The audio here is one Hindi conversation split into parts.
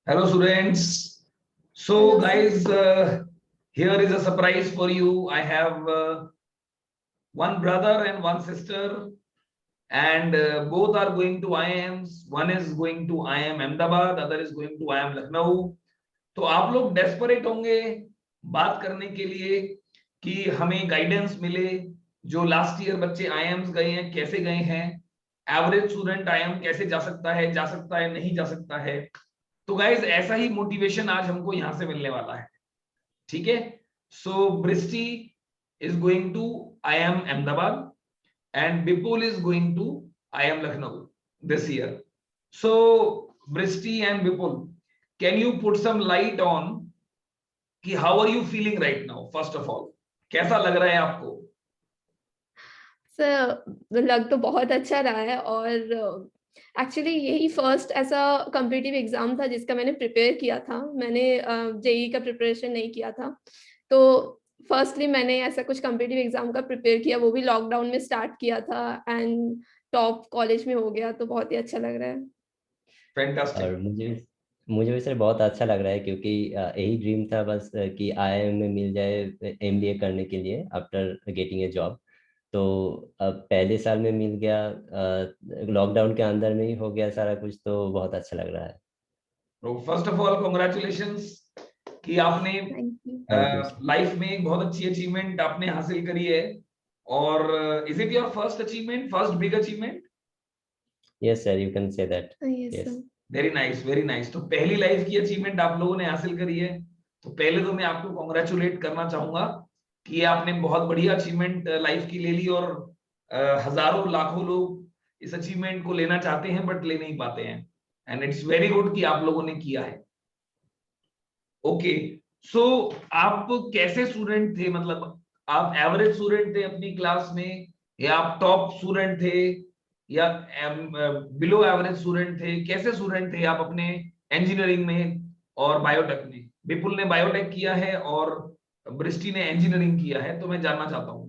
Hello students. So Hello, sir. guys, here is a surprise for you. I have one brother and one sister, and both are going to IIMs. One is going to IIM Ahmedabad, other is going to IIM Lucknow. तो आप लोग डेस्परेट होंगे बात करने के लिए कि हमें गाइडेंस मिले। जो लास्ट ईयर बच्चे आईएम्स गए हैं कैसे गए हैं, एवरेज स्टूडेंट आईएम कैसे जा सकता है नहीं जा सकता है। तो गाइज ऐसा ही मोटिवेशन आज हमको यहां से मिलने वाला है, ठीक है। So Bristi is going to IIM Ahmedabad and Bipul is going to IIM Lucknow this year. So Bristi and Bipul, can you put some light on कि how are you feeling right now? First of all, कैसा लग रहा है आपको? सर लग तो बहुत अच्छा रहा है और एक्चुअली यही फर्स्ट ऐसा कॉम्पिटिटिव एग्जाम था जिसका मैंने प्रिपेयर किया था। मैंने जेई का प्रिपरेशन नहीं किया था, तो फर्स्टली मैंने ऐसा कुछ कॉम्पिटिटिव एग्जाम का प्रिपेयर किया, वो भी लॉकडाउन में स्टार्ट किया था एंड टॉप कॉलेज में हो गया, तो बहुत ही अच्छा लग रहा है। Fantastic. और मुझे भी सर बहुत अच्छा लग रहा है क्योंकि यही ड्रीम था बस कि आईआईएम में मिल जाए एमबीए करने के लिए आफ्टर गेटिंग ए जॉब। तो अब पहले साल में मिल गया, लॉकडाउन के अंदर में ही हो गया सारा कुछ, तो बहुत अच्छा लग रहा है। तो फर्स्ट ऑफ ऑल कांग्रेचुलेशंस कि आपने लाइफ में एक बहुत अच्छी अचीवमेंट आपने हासिल करी है। और is it your first achievement, first big achievement? Yes sir, you can say that. Yes, very nice, very nice. तो पहली लाइफ की अचीवमेंट आप लोगों ने हासिल करी है, तो पहले तो मैं आपको कांग्रेचुलेट करना चाहूंगा कि आपने बहुत बढ़िया अचीवमेंट लाइफ की ले ली। और हजारों लाखों लोग इस अचीवमेंट को लेना चाहते हैं बट ले नहीं पाते हैं, एंड इट्स वेरी गुड कि आप लोगों ने किया है। ओके, सो आप कैसे स्टूडेंट थे? मतलब आप एवरेज स्टूडेंट थे अपनी क्लास में, या आप टॉप स्टूडेंट थे, या बिलो एवरेज स्टूडेंट थे? कैसे स्टूडेंट थे आप अपने इंजीनियरिंग में और बायोटेक में? विपुल ने बायोटेक किया है और ब्रिस्टी ने इंजीनियरिंग किया है, तो मैं जानना चाहता हूँ।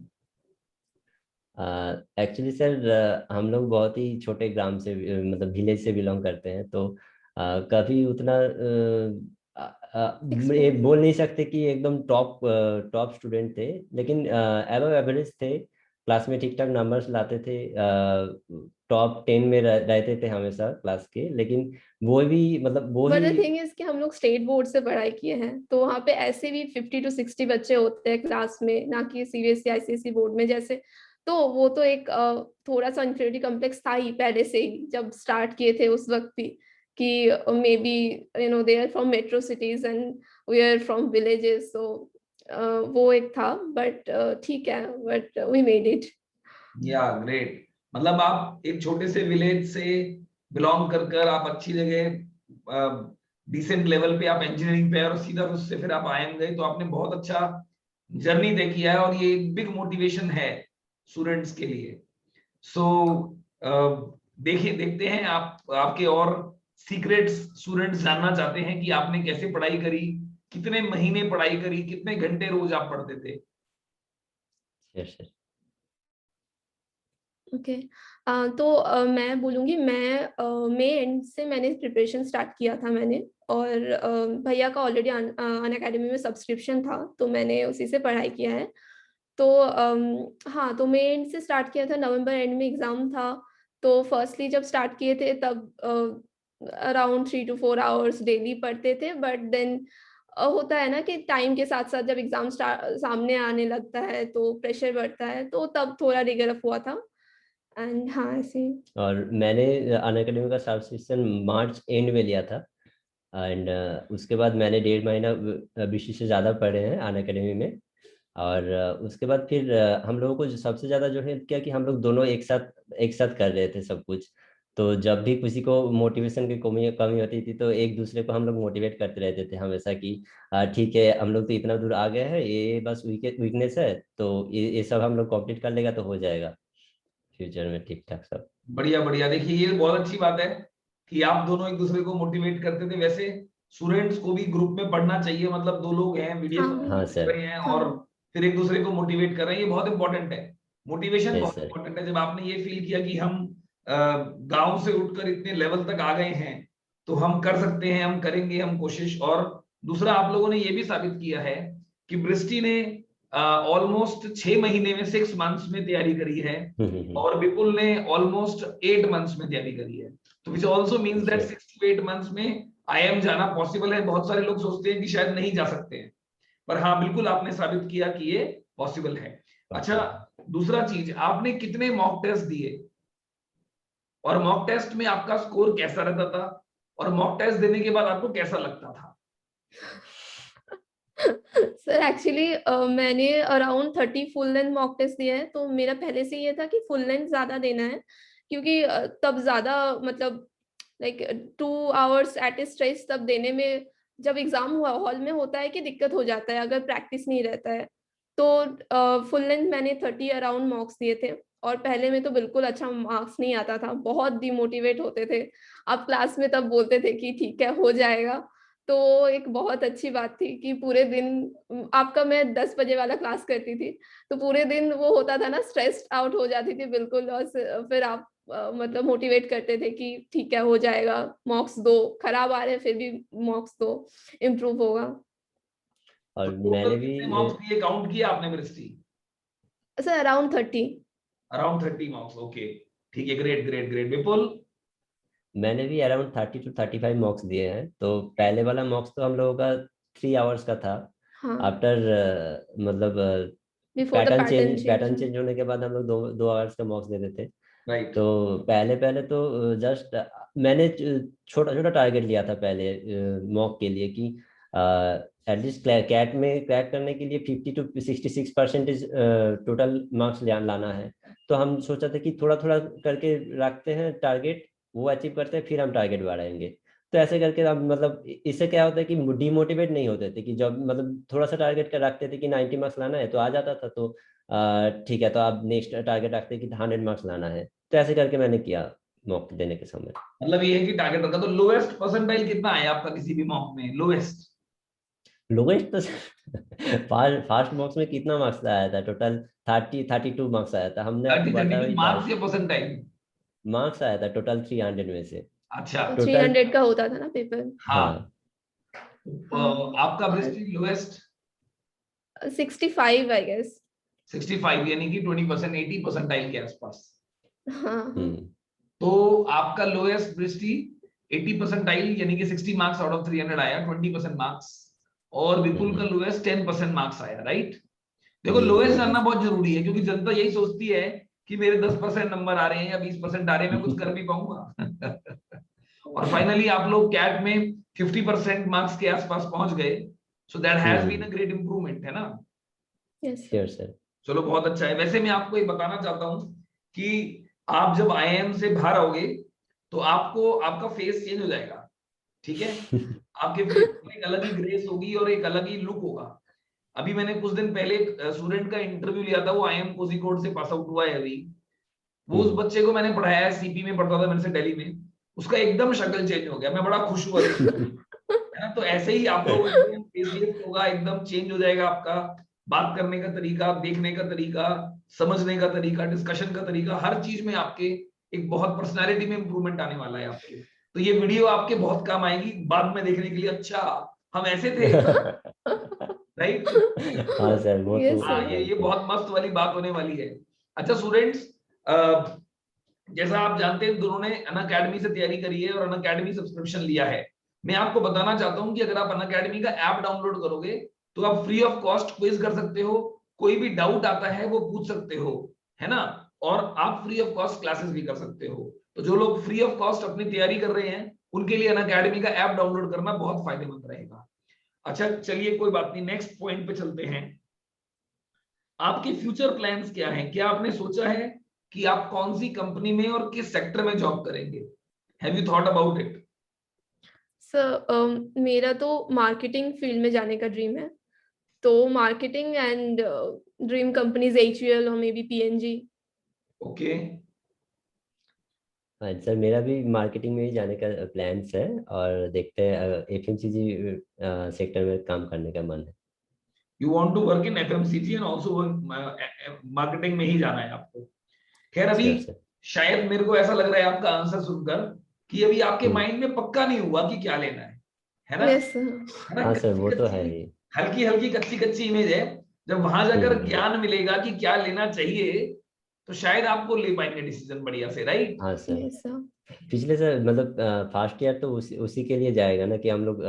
एक्चुअली सर हम लोग बहुत ही छोटे ग्राम से मतलब विलेज से बिलोंग करते हैं, तो कभी उतना ये बोल नहीं सकते कि एकदम टॉप स्टूडेंट थे, लेकिन एबव एवरेज थे। क्लास में ठीक ठाक नंबर्स लाते थे, टॉप 10 में रहते थे हमेशा क्लास के। लेकिन वो भी मतलब वो but the he thing is कि हम लोग स्टेट बोर्ड से पढ़ाई किए हैं, तो वहाँ पे ऐसे भी 50 to 60 बच्चे होते हैं क्लास में, ना कि सीबीएसई आईसीएसई बोर्ड में जैसे। तो वो तो एक थोड़ा सा इन्फीरियरिटी कॉम्प्लेक्स था ही पहले से ही, जब स्टार्ट किए थे उस वक्त भी, कि maybe they are from metro cities and we are from villages, तो वो एक था। बट ठीक है, but we made it. Yeah great. मतलब आप एक छोटे से विलेज से बिलोंग कर आप अच्छी जगह डिसेंट लेवल पे आप इंजीनियरिंग पे, और सीधा उससे फिर आप आईएम गए, तो आपने बहुत अच्छा जर्नी तय किया है और ये एक बिग मोटिवेशन है स्टूडेंट्स के लिए। सो देखिए, देखते हैं आप आपके और सीक्रेट्स स्टूडेंट्स जानना चाहते हैं कि आपने कैसे पढ़ाई करी, कितने महीने पढ़ाई करी, कितने घंटे रोज आप पढ़ते थे। Yes sir. ओके, तो मैं बोलूँगी, मैं मई एंड से मैंने प्रिपरेशन स्टार्ट किया था मैंने। और भैया का ऑलरेडी अन अकेडमी में सब्सक्रिप्शन था, तो मैंने उसी से पढ़ाई किया है। तो हाँ, तो मई एंड से स्टार्ट किया था, नवंबर एंड में एग्ज़ाम था। तो फर्स्टली जब स्टार्ट किए थे तब अराउंड 3 to 4 आवर्स डेली पढ़ते थे। बट देन होता है ना कि टाइम के साथ साथ जब एग्ज़ाम सामने आने लगता है तो प्रेशर बढ़ता है, तो तब थोड़ा रिगरअप हुआ था। एंड हाँ, ऐसे ही। और मैंने अनअकैडमी का सब्सक्रिप्शन मार्च एंड में लिया था, एंड उसके बाद मैंने 1.5 महीना बीसी से ज़्यादा पढ़े हैं अनअकैडमी में। और उसके बाद फिर हम लोगों को सबसे ज़्यादा जो हेल्प किया कि हम लोग दोनों एक साथ कर रहे थे सब कुछ। तो जब भी किसी को मोटिवेशन की कमी होती थी तो एक दूसरे को हम लोग मोटिवेट करते रहते थे हमेशा कि ठीक है, हम लोग तो इतना दूर आ गए हैं, ये बस वीकनेस है, तो ये सब हम लोग कंप्लीट कर लेगा तो हो जाएगा फ्यूचर में ठीक ठाक सब। बढ़िया बढ़िया। देखिए, ये बहुत अच्छी बात है कि आप दोनों एक दूसरे को मोटिवेट करते थे। वैसे स्टूडेंट्स को भी ग्रुप में पढ़ना चाहिए, मतलब दो लोग हैं वीडियो हाँ हाँ कर सर। रहे हैं हाँ और फिर एक दूसरे को मोटिवेट कर रहे हैं, ये बहुत इंपॉर्टेंट है। मोटिवेशन यस बहुत सर। इंपॉर्टेंट है। जब आपने ये फील किया कि हम गांव से उठकर इतने लेवल तक आ गए हैं, तो हम कर सकते हैं, हम करेंगे, हम कोशिश। और दूसरा, आप लोगों ने ये भी साबित किया है कि बृष्टि ने ऑलमोस्ट 6 महीने में 6 मंथ्स में तैयारी करी है और विपुल ने ऑलमोस्ट 8 मंथ्स में तैयारी करी है। तो which also means that 6 to 8 months में IIM जाना पॉसिबल है। बहुत सारे लोग सोचते हैं कि शायद नहीं जा सकते हैं, पर हाँ, बिल्कुल आपने साबित किया कि ये पॉसिबल है। अच्छा, दूसरा चीज, आपने कितने मॉक टेस्ट दिए और मॉक टेस्ट में आपका स्कोर कैसा रहता था और मॉक टेस्ट देने के बाद आपको कैसा लगता था? सर एक्चुअली मैंने around 30 full length mock test दिया है, तो मेरा पहले से ये था कि फुल लेंथ ज्यादा देना है, क्योंकि तब ज्यादा मतलब लाइक 2 आवर्स एट ए स्ट्रेच तब देने में, जब एग्जाम हॉल में होता है कि दिक्कत हो जाता है अगर प्रैक्टिस नहीं रहता है। तो फुल लेंथ मैंने 30 अराउंड मॉक्स दिए थे और पहले में तो बिल्कुल अच्छा मार्क्स नहीं आता था, बहुत डिमोटिवेट होते थे। आप क्लास में तब बोलते थे कि ठीक है हो जाएगा, तो एक बहुत अच्छी बात थी कि पूरे दिन आपका, मैं 10 बजे वाला क्लास करती थी, तो पूरे दिन वो होता था ना, स्ट्रेस्ड आउट हो जाती थी बिल्कुल। और फिर आप मतलब मोटिवेट करते थे कि ठीक है हो जाएगा, मॉक्स दो, खराब आ रहे हैं फिर भी मॉक्स दो, इम्प्रूव होगा। और तो मैंने कितने भी मार्क्स दिए, काउंट किया आपने Brishti? Sir around 30। Around 30 marks, okay, ठीक है, ग्रेट ग्रेट ग्रेट। विपुल? मैंने भी अराउंड 30 to 35 मॉक्स दिए हैं। तो पहले वाला मॉक्स तो हम लोगों का 3 आवर्स का था। हाँ, आफ्टर मतलब before the pattern pattern change. Change होने के बाद हम लोग 2 आवर्स का मॉक्स देते थे। राइट। तो पहले पहले तो जस्ट मैंने छोटा छोटा टारगेट लिया था पहले मॉक के लिए कि एटलीस्ट कैट में क्रैक करने के लिए 50 to 66% टोटल मार्क्स लाना है। तो हम सोचा था कि थोड़ा थोड़ा करके रखते हैं टारगेट, वो अचीव करते हैं, फिर हम टारगेट बढ़ाएंगे। तो ऐसे करके हम मतलब इससे क्या होता है कि डिमोटिवेट नहीं होते थे, कि जब मतलब थोड़ा सा टारगेट कर रखते थे कि 90 मार्क्स लाना है तो आ जाता था, तो ठीक है, तो आप नेक्स्ट टारगेट रखते हैं कि 100 मार्क्स लाना है। तो ऐसे करके मैंने किया मॉक देने के समय। मतलब ये है कि टारगेट रखा। तो लोएस्ट परसेंटाइल कितना आया आपका किसी भी मॉक में, लोएस्ट? लोवेस्ट तो फास्ट मॉक्स में कितना मार्क्स आया था? टोटल 32 मार्क्स आया था। हमने आपको 30 बताया 32 मार्क्स या परसेंटाइल? मार्क्स आया था टोटल 300 में से। अच्छा, तो टोटल 300 का होता था ना पेपर। हाँ। हाँ। आपका बृष्टि लोएस्ट? 65 I guess. 65, यानी कि 20%, 80 परसेंटाइल के आसपास। हाँ हाँ। तो आपका लोएस्ट बृष्टि 80 परसेंटाइल यानी कि 60 मार्क्स आउट ऑफ 300 आया, 20% मार्क्स। और विपुल का लोएस्ट 10% मार्क्स आया, राइट? देखो, लोएस्ट जानना बहुत जरूरी है, क्योंकि जनता यही सोचती है कि मेरे 10% नंबर आ रहे हैं या 20% आ रहे हैं, मैं कुछ कर भी पाऊंगा। और फाइनली आप लोग कैट में 50% मार्क्स के आसपास पहुंच गए। So that has been a great improvement, है ना? Yes sure sir. चलो, बहुत अच्छा है। वैसे मैं आपको ये बताना चाहता हूं कि आप जब IIM से बाहर आओगे तो आपको आपका फेस चेंज हो जाएगा, ठीक है? आपके फेस में एक अलग ही ग्रेस होगी और एक अलग ही लुक होगा। अभी मैंने कुछ दिन पहले स्टूडेंट का इंटरव्यू लिया था, वो IIM कोझिकोड से पास आउट हुआ है अभी। वो उस बच्चे को मैंने पढ़ाया है, CP में पढ़ता था मेरे से दिल्ली में। उसका एकदम शक्ल चेंज हो गया, मैं बड़ा खुश हुआ देख के, है ना? तो ऐसे ही आप लोग एकदम फेसलिफ्ट होगा, एकदम चेंज हो जाएगा आपका बात करने का तरीका, देखने का तरीका, समझने का तरीका, डिस्कशन का तरीका, हर चीज में आपके एक बहुत पर्सनालिटी में इंप्रूवमेंट आने वाला है आपके। तो ये वीडियो आपके बहुत काम आएगी बाद में देखने के लिए। अच्छा, हम ऐसे थे, राइट? हाँ सर, वो Yes, तो हाँ, sir. ये बहुत मस्त वाली बात होने वाली है। अच्छा स्टूडेंट्स, जैसा आप जानते हैं, दोनों ने अनअकैडमी से तैयारी करी है और अनअकैडमी सब्सक्रिप्शन लिया है। मैं आपको बताना चाहता हूं कि अगर आप अनअकैडमी का ऐप डाउनलोड करोगे तो आप फ्री ऑफ कॉस्ट क्विज कर सकते हो, कोई भी डाउट आता है वो पूछ सकते हो, है ना? और आप फ्री ऑफ कॉस्ट क्लासेस भी कर सकते हो। तो जो लोग फ्री ऑफ कॉस्ट अपनी तैयारी कर रहे हैं उनके लिए अनअकैडमी का ऐप डाउनलोड करना बहुत फायदेमंद रहेगा। अच्छा चलिए, कोई बात नहीं, नेक्स्ट पॉइंट पे चलते हैं। आपके फ्यूचर प्लान्स क्या हैं? क्या आपने सोचा है कि आप कौन सी कंपनी में और किस सेक्टर में जॉब करेंगे? Have you thought about it? Sir मेरा तो मार्केटिंग फील्ड में जाने का ड्रीम है, तो marketing and dream companies HUL और मे बी PNG। ओके, हाँ सर, मेरा भी मार्केटिंग में ही जाने का प्लान्स है, और देखते हैं FMCG सेक्टर में काम करने का मन है। You want to work in FMCG and also marketing में ही जाना है आपको। खैर, अभी श्योर सर। शायद मेरे को ऐसा लग रहा है आपका आंसर सुनकर कि अभी आपके हम्म। माइंड में पक्का नहीं हुआ कि क्या लेना है ना? Yes sir. है ना? हाँ सर, वो तो है कच्ची ही। हल्की हल्की कच्ची कच्ची इमेज है। जब वहां जाकर हम्म। ज्ञान मिलेगा कि क्या लेना चाहिए, तो शायद आपको ले पाएंगे डिसीजन बढ़िया से, राइट? हाँ सर, यस सर। पिछले सर मतलब फर्स्ट ईयर तो उसी के लिए जाएगा ना, कि हम लोग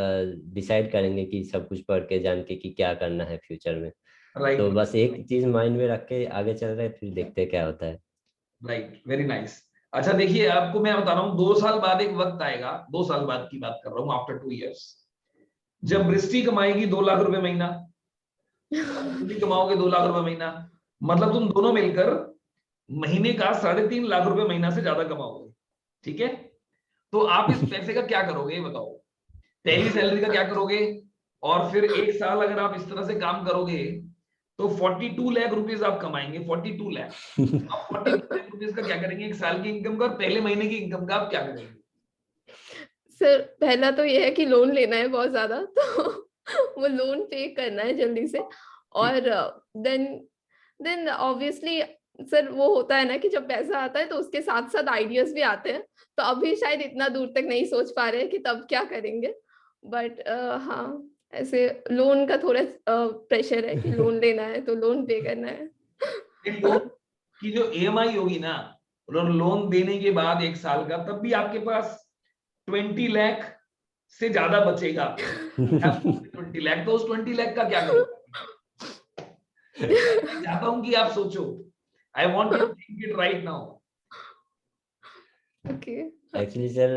डिसाइड करेंगे कि सब कुछ पढ़ के जान के कि क्या करना है फ्यूचर में। तो राइट, बस एक चीज माइंड में रख के आगे चल रहे हैं, फिर देखते हैं क्या होता है। Right, very nice. अच्छा देखिए, आपको मैं बता रहा हूँ, 2 साल बाद एक वक्त आएगा, 2 साल बाद की बात कर रहा हूँ, आफ्टर 2 years, जब दृष्टि कमाएगी 2 लाख रुपए महीना, और तुम भी कमाओगे 2 लाख रुपए महीना, मतलब तुम दोनों मिलकर महीने का 3.5 लाख रुपए महीना से ज्यादा कमाओगे। ठीक है? तो आप इस पैसे का क्या करोगे, ये बताओ। पहली सैलरी का क्या करोगे? और फिर 1 साल अगर आप इस तरह से काम करोगे, तो 42 लाख रुपीज आप कमाएंगे, 42 लाख। आप 42 लाख रुपीज का क्या करेंगे, 1 साल की इनकम का, और पहले महीने की इनकम का आप क्या करेंगे? सर पहला तो ये है कि लोन लेना है बहुत ज्यादा, तो वो लोन पे करना है जल्दी से। और देन देन ऑब्वियसली सर वो होता है ना कि जब पैसा आता है तो उसके साथ साथ आइडियाज भी आते हैं। तो अभी शायद इतना दूर तक नहीं सोच पा रहे हैं कि तब क्या करेंगे। बट हाँ, ऐसे लोन का थोड़ा प्रेशर है कि लोन लेना है तो लोन पे करना है। लोन की जो ईएमआई होगी ना, और लोन देने के बाद 1 साल का, तब भी आपके पास 20 लाख से ज्यादा बचेगा। 20 लाख, तो उस 20 लाख का क्या करोगे? मैं चाहता हूं कि आप सोचो। I want you to think it right now. Okay. Actually sir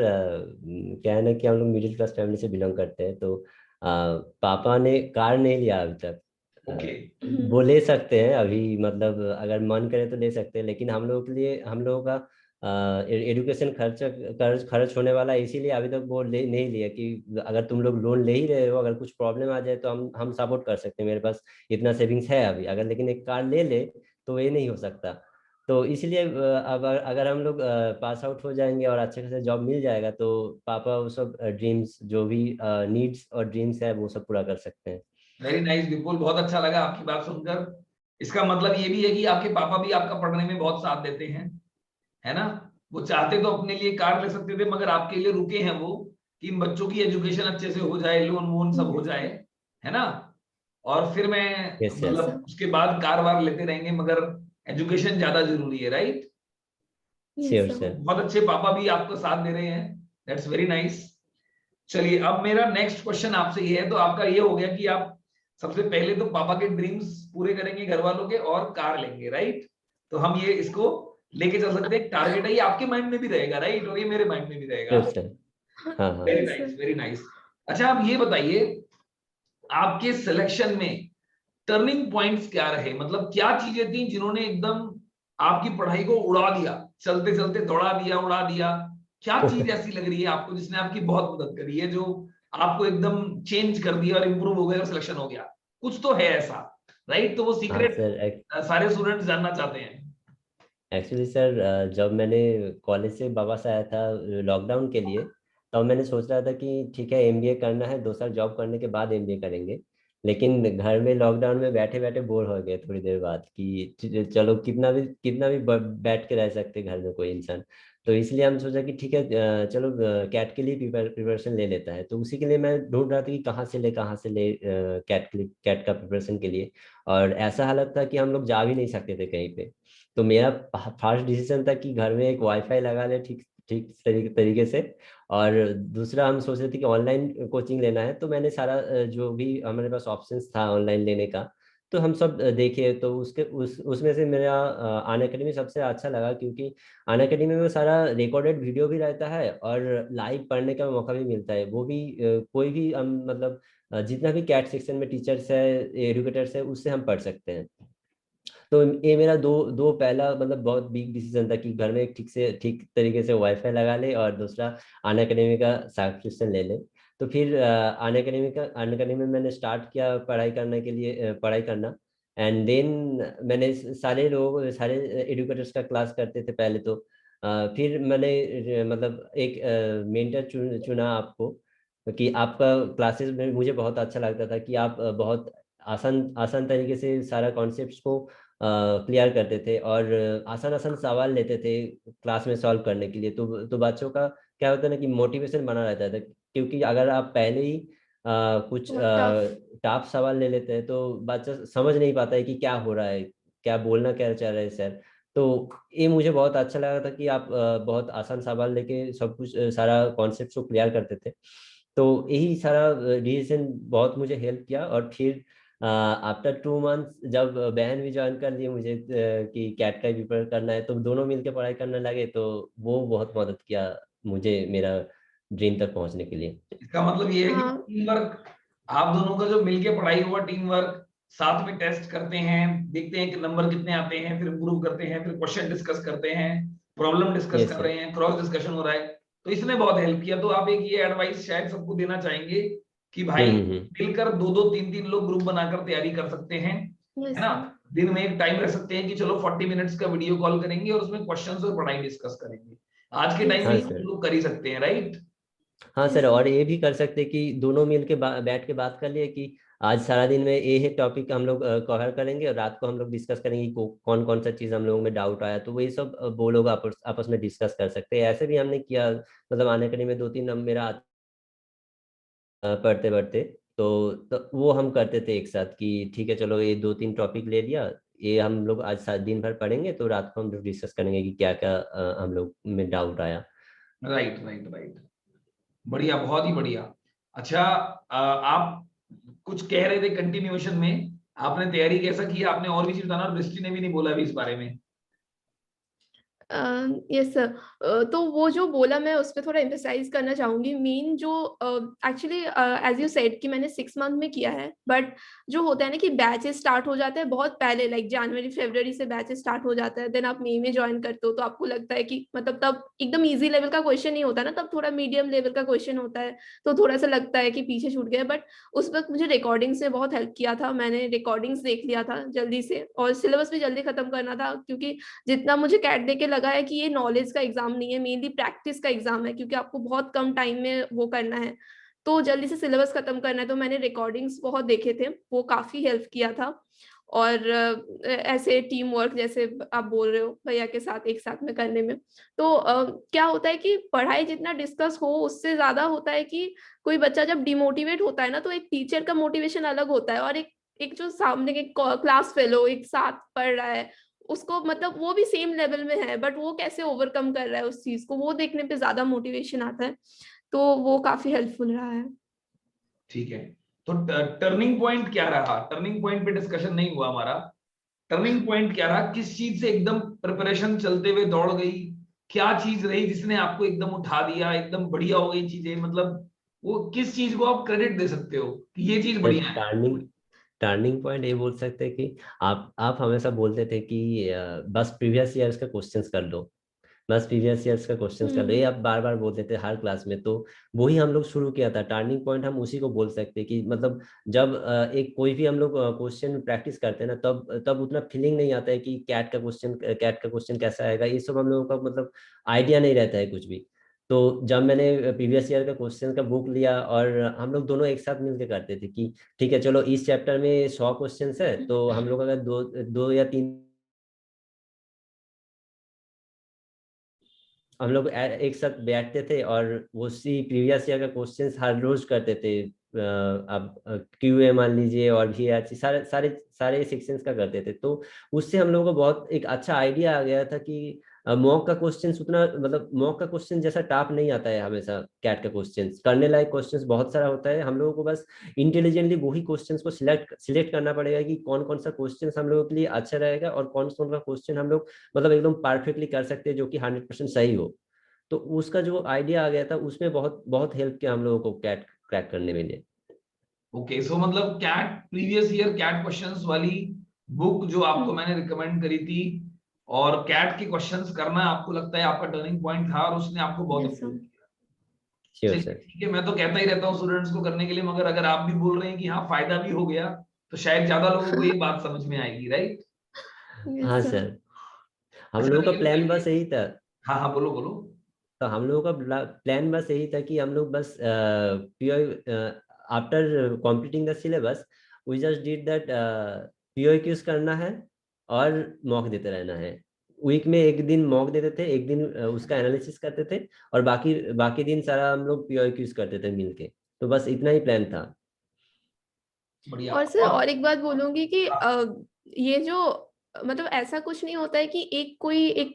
क्या है ना कि हम लोग मिडिल क्लास फैमिली से बिलोंग करते हैं, तो पापा ने कार नहीं लिया अभी तक। ओके। वो ले सकते हैं अभी, मतलब अगर मन करे तो ले सकते हैं, लेकिन हम लोगों के लिए, हम लोगों का एजुकेशन खर्च होने वाला है, इसीलिए अभी तक वो नहीं लिया कि अगर तुम लोग लोन ले ही रहे हो, अगर कुछ प्रॉब्लम आ जाए तो हम सपोर्ट कर सकते हैं, मेरे पास इतना सेविंग्स है अभी। अगर लेकिन एक कार ले ले तो ये नहीं हो सकता। तो इसलिए अब अगर हम लोग पास आउट हो जाएंगे और अच्छे खासे जॉब मिल जाएगा, तो पापा वो सब ड्रीम्स, जो भी नीड्स और ड्रीम्स है, वो सब पूरा कर सकते हैं। वेरी नाइस विपुल, बहुत अच्छा लगा आपकी बात सुनकर। इसका मतलब ये भी है कि आपके पापा भी आपका पढ़ने में बहुत साथ देते हैं, है ना? वो चाहते तो अपने लिए कार ले सकते थे, मगर आपके लिए रुके हैं वो, कि बच्चों की एजुकेशन अच्छे से हो जाए, लोन वोन सब हो जाए, है ना? और फिर मैं यस सर। मतलब उसके बाद कार वार लेते रहेंगे, मगर एजुकेशन ज्यादा जरूरी है, राइट? Sure yes sir. बहुत अच्छे पापा भी आपको साथ दे रहे हैं, दैट्स वेरी नाइस। चलिए, अब मेरा नेक्स्ट क्वेश्चन आपसे ये है, तो आपका ये हो गया कि आप सबसे पहले तो पापा के ड्रीम्स पूरे करेंगे घर वालों के, और कार लेंगे, राइट? तो हम ये इसको लेके चल सकते हैं, टारगेट है ये, आपके माइंड में भी रहेगा, राइट? और ये मेरे माइंड में भी रहेगा। Sure sir. हाँ हाँ। Very yes nice, sir. Very nice. अच्छा, आप ये बताइए, आपके सिलेक्शन में टर्निंग पॉइंट्स क्या रहे? मतलब क्या चीजें थी जिन्होंने एकदम आपकी पढ़ाई को उड़ा दिया, चलते चलते दौड़ा दिया, उड़ा दिया? क्या चीज ऐसी लग रही है आपको जिसने आपकी बहुत मदद करी है, जो आपको एकदम चेंज कर दिया और इंप्रूव हो गया और सिलेक्शन हो गया? कुछ तो है ऐसा, राइट? तो वो हाँ सीक्रेट सर। सारे स्टूडेंट्स जानना चाहते हैं। एक्चुअली सर जब मैंने कॉलेज से वापस आया था लॉकडाउन के लिए, तब मैंने सोच रहा था कि ठीक है, एमबीए करना है, 2 साल जॉब करने के बाद एमबीए करेंगे। लेकिन घर में लॉकडाउन में बैठे बैठे बोर हो गए थोड़ी देर बाद, कि चलो कितना भी बैठ के रह सकते घर में कोई इंसान। तो इसलिए हम सोचा कि ठीक है, चलो कैट के लिए प्रिपरेशन ले लेता है। तो उसी के लिए मैं ढूंढ रहा था कि कहाँ से ले कैट का प्रिपरेशन के लिए। और ऐसा हालत था कि हम लोग जा भी नहीं सकते थे कहीं पे। तो मेरा फर्स्ट डिसीजन था कि घर में एक वाईफाई लगा ले, ठीक ठीक तरीके से। और दूसरा हम सोच रहे थे कि ऑनलाइन कोचिंग लेना है, तो मैंने सारा जो भी हमारे पास ऑप्शंस था ऑनलाइन लेने का, तो हम सब देखे। तो उसमें से मेरा अनअकैडमी सबसे अच्छा लगा, क्योंकि अनअकैडमी में सारा रिकॉर्डेड वीडियो भी रहता है और लाइव पढ़ने का मौका भी मिलता है। वो भी कोई भी हम मतलब जितना भी कैट सेक्शन में टीचर्स है, एडुकेटर्स है, उससे हम पढ़ सकते हैं। तो ये मेरा दो दो पहला मतलब बहुत बिग डिसीजन था, कि घर में एक ठीक तरीके से वाईफाई लगा ले, और दूसरा अनअकैडमी का सब्सक्रिप्शन ले ले। तो फिर अनअकैडमी में मैंने स्टार्ट किया पढ़ाई करने के लिए, पढ़ाई करना। एंड देन मैंने सारे एडुकेटर्स का क्लास करते थे पहले तो। फिर मैंने मतलब एक मेंटर चुना आपको, कि आपका क्लासेस में मुझे बहुत अच्छा लगता था कि आप बहुत आसान आसान तरीके से सारा कॉन्सेप्ट्स को क्लियर करते थे, और आसान आसान सवाल लेते थे क्लास में सॉल्व करने के लिए। तो बच्चों का क्या होता है ना कि मोटिवेशन बना रहता है, क्योंकि अगर आप पहले ही कुछ बहुत टफ सवाल ले लेते हैं तो बच्चा समझ नहीं पाता है कि क्या हो रहा है, क्या बोलना क्या चाह रहे हैं सर। तो ये मुझे बहुत अच्छा लगा था कि आप बहुत आसान सवाल लेके सब कुछ सारा कॉन्सेप्ट को क्लियर करते थे। तो यही सारा डिसीजन बहुत मुझे हेल्प किया। और फिर आफ्टर 2 मंथ्स जब बहन भी ज्वाइन कर ली मुझे कि कैट का प्रिपेयर करना है, तो दोनों मिलके पढ़ाई करने लगे, तो वो बहुत मदद किया मुझे मेरा ड्रीम तक पहुंचने के लिए। इसका मतलब ये है कि हाँ टीम वर्क, आप दोनों का जो मिलके पढ़ाई हुआ टीम वर्क, साथ में टेस्ट करते हैं, देखते हैं कि नंबर कितने आते हैं, फिर इम्प्रूव करते हैं, फिर क्वेश्चन डिस्कस करते हैं, प्रॉब्लम डिस्कस यस कर सर। रहे हैं, क्रॉस डिस्कशन हो रहा है, तो इसने बहुत हेल्प किया। तो आप एक ये एडवाइस शायद सबको देना चाहेंगे कि भाई हम्म। मिलकर 2-2 3-3 लोग ग्रुप बनाकर तैयारी कर सकते हैं, है यस ना। सर। दिन में एक टाइम रख सकते हैं कि चलो 40 मिनट्स का वीडियो कॉल करेंगे और उसमें क्वेश्चंस और पढ़ाई डिस्कस करेंगे। आज के टाइम यस में हाँ ये सर। हम सर। लोग कर ही सकते हैं, राइट। हाँ सर, यस सर। और ये भी कर सकते हैं कि दोनों मिल के बैठ के बात कर लिए कि आज सारा दिन में ये टॉपिक हम लोग कवर करेंगे, और रात को हम लोग डिस्कस करेंगे कि कौन कौन सा चीज़ हम लोगों में डाउट आया, तो वही सब वो लोग आपस में डिस्कस कर सकते हैं। ऐसे भी हमने किया, मतलब आने करीब में 2-3 मेरा पढ़ते पढ़ते, तो वो हम करते थे एक साथ कि ठीक है चलो ये 2-3 टॉपिक ले लिया, ये हम लोग आज दिन भर पढ़ेंगे, तो रात को हम लोग डिस्कस करेंगे कि क्या क्या हम लोग में डाउट आया। राइट राइट राइट, बढ़िया, बहुत ही बढ़िया। अच्छा, आप कुछ कह रहे थे कंटिन्यूएशन में, आपने तैयारी कैसा की, आपने और भी चीज बताना, और दृष्टि ने भी नहीं बोला अभी इस बारे में। Yes sir. तो वो जो बोला मैं उस पे थोड़ा एम्फसाइज करना चाहूंगी। मेन जो एक्चुअली एज यू सेड कि मैंने 6 मंथ में किया है, बट जो होता है ना कि बैचेस स्टार्ट हो जाते हैं बहुत पहले, लाइक जनवरी फरवरी से बैचेस स्टार्ट हो जाता है, देन आप मई में ज्वाइन करते हो, तो आपको लगता है कि मतलब तब एकदम इजी लेवल का क्वेश्चन नहीं होता ना, तब थोड़ा मीडियम लेवल का क्वेश्चन होता है, तो थोड़ा सा लगता है कि पीछे छूट गया। बट उस वक्त मुझे रिकॉर्डिंग्स ने बहुत हेल्प किया था, मैंने रिकॉर्डिंग्स देख लिया था जल्दी से, और सिलेबस भी जल्दी खत्म करना था, क्योंकि जितना मुझे कैट देके लगा है कि ये नॉलेज का एग्जाम नहीं है, मेनली प्रैक्टिस का एग्जाम है, क्योंकि आपको बहुत कम टाइम में वो करना है, तो जल्दी से सिलेबस खत्म करना है। तो मैंने रिकॉर्डिंग्स बहुत देखे थे, वो काफी हेल्प किया था। और ऐसे टीम वर्क जैसे आप बोल रहे हो भैया के साथ एक साथ में करने में, तो क्या होता है कि पढ़ाई जितना डिस्कस हो उससे ज्यादा होता है कि कोई बच्चा जब डिमोटिवेट होता है ना, तो एक टीचर का मोटिवेशन अलग होता है, और एक एक जो सामने के क्लास फेलो एक साथ पढ़ रहा है, उसको मतलब वो भी सेम लेवल में है, बट वो कैसे ओवरकम कर रहा है उस चीज को, वो देखने पे ज्यादा मोटिवेशन आता है, तो वो काफी हेल्पफुल रहा है। ठीक है, तो टर्निंग पॉइंट क्या रहा, टर्निंग पॉइंट पे डिस्कशन नहीं हुआ हमारा। टर्निंग पॉइंट क्या रहा, किस चीज से एकदम प्रिपरेशन चलते हुए दौड़ गई, क्या चीज रही जिसने आपको एकदम उठा दिया, एकदम बढ़िया हो गई चीजें, मतलब वो किस चीज को आप क्रेडिट दे सकते हो कि ये चीज बढ़िया है। टर्निंग टर्निंग पॉइंट ये बोल सकते हैं कि आप हमेशा बोलते थे कि बस प्रीवियस ईयर्स का क्वेश्चंस कर लो, बस प्रीवियस ईयर्स का क्वेश्चंस कर लो, ये हम्म। आप बार बार बोलते थे हर क्लास में। तो वही हम लोग शुरू किया था टर्निंग पॉइंट, हम उसी को बोल सकते हैं कि मतलब जब एक कोई भी हम लोग क्वेश्चन प्रैक्टिस करते हैं ना, तब तब उतना फीलिंग नहीं आता है कि कैट का क्वेश्चन कैसा आएगा, ये सब हम लोगों का मतलब आइडिया नहीं रहता है कुछ भी। तो जब मैंने प्रीवियस ईयर का क्वेश्चन का बुक लिया, और हम लोग दोनों एक साथ मिलकर करते थे कि ठीक है चलो इस चैप्टर में 100 क्वेश्चन है, तो हम लोग अगर दो दो या तीन हम लोग एक साथ बैठते थे और उसी प्रीवियस ईयर का क्वेश्चंस हर रोज करते थे। अब क्यूए मान लीजिए, और भी अच्छी सारे सारे सारे सेक्शंस का करते थे, तो उससे हम लोगों को बहुत एक अच्छा आइडिया आ गया था कि मॉक का क्वेश्चंस उतना, मतलब मॉक का क्वेश्चन जैसा टफ नहीं आता है हमेशा, कैट का क्वेश्चंस करने लायक क्वेश्चंस बहुत सारा होता है, हम लोगों को बस इंटेलिजेंटली वही क्वेश्चंस को सिलेक्ट करना पड़ेगा कि कौन कौन सा क्वेश्चन हम लोगों के लिए अच्छा रहेगा, और कौन कौन सा क्वेश्चन हम लोग मतलब एकदम परफेक्टली कर सकते हैं जो कि 100% सही हो। तो उसका जो आइडिया आ गया था उसमें बहुत बहुत हेल्प किया हम लोगों को कैट क्रैक करने में लिए। ओके, सो मतलब CAT previous year CAT questions वाली बुक जो आपको हम्म। मैंने रिकमेंड करी थी, और कैट के क्वेश्चंस करना आपको लगता है आपका टर्निंग पॉइंट था, और उसने आपको बहुत यस इम्प्रूव सर। किया। श्योर चलिए सर। ठीक है, मैं तो कहता ही रहता हूँ स्टूडेंट्स को करने के लिए, मगर अगर आप भी बोल रहे हैं कि हाँ फायदा भी हो गया, तो शायद ज्यादा लोगों को ये बात समझ में आएगी, राइट। यस हाँ सर। सर, हम अच्छा लोगों का लेकिन प्लान चलिए, बस यही था। हाँ हाँ बोलो बोलो। तो हम लोगों का प्लान बस यही था कि हम लोग बस after completing the syllabus we just did that, पीओक्यूज करना है और मॉक देते रहना है, वीक में एक दिन मॉक देते थे, एक दिन उसका एनालिसिस करते थे, और बाकी बाकी दिन सारा हम लोग PYQs करते थे मिलके। तो बस इतना ही प्लान था। बढ़िया। और सर और एक बात बोलूंगी कि हाँ, ये जो मतलब ऐसा कुछ नहीं होता है कि एक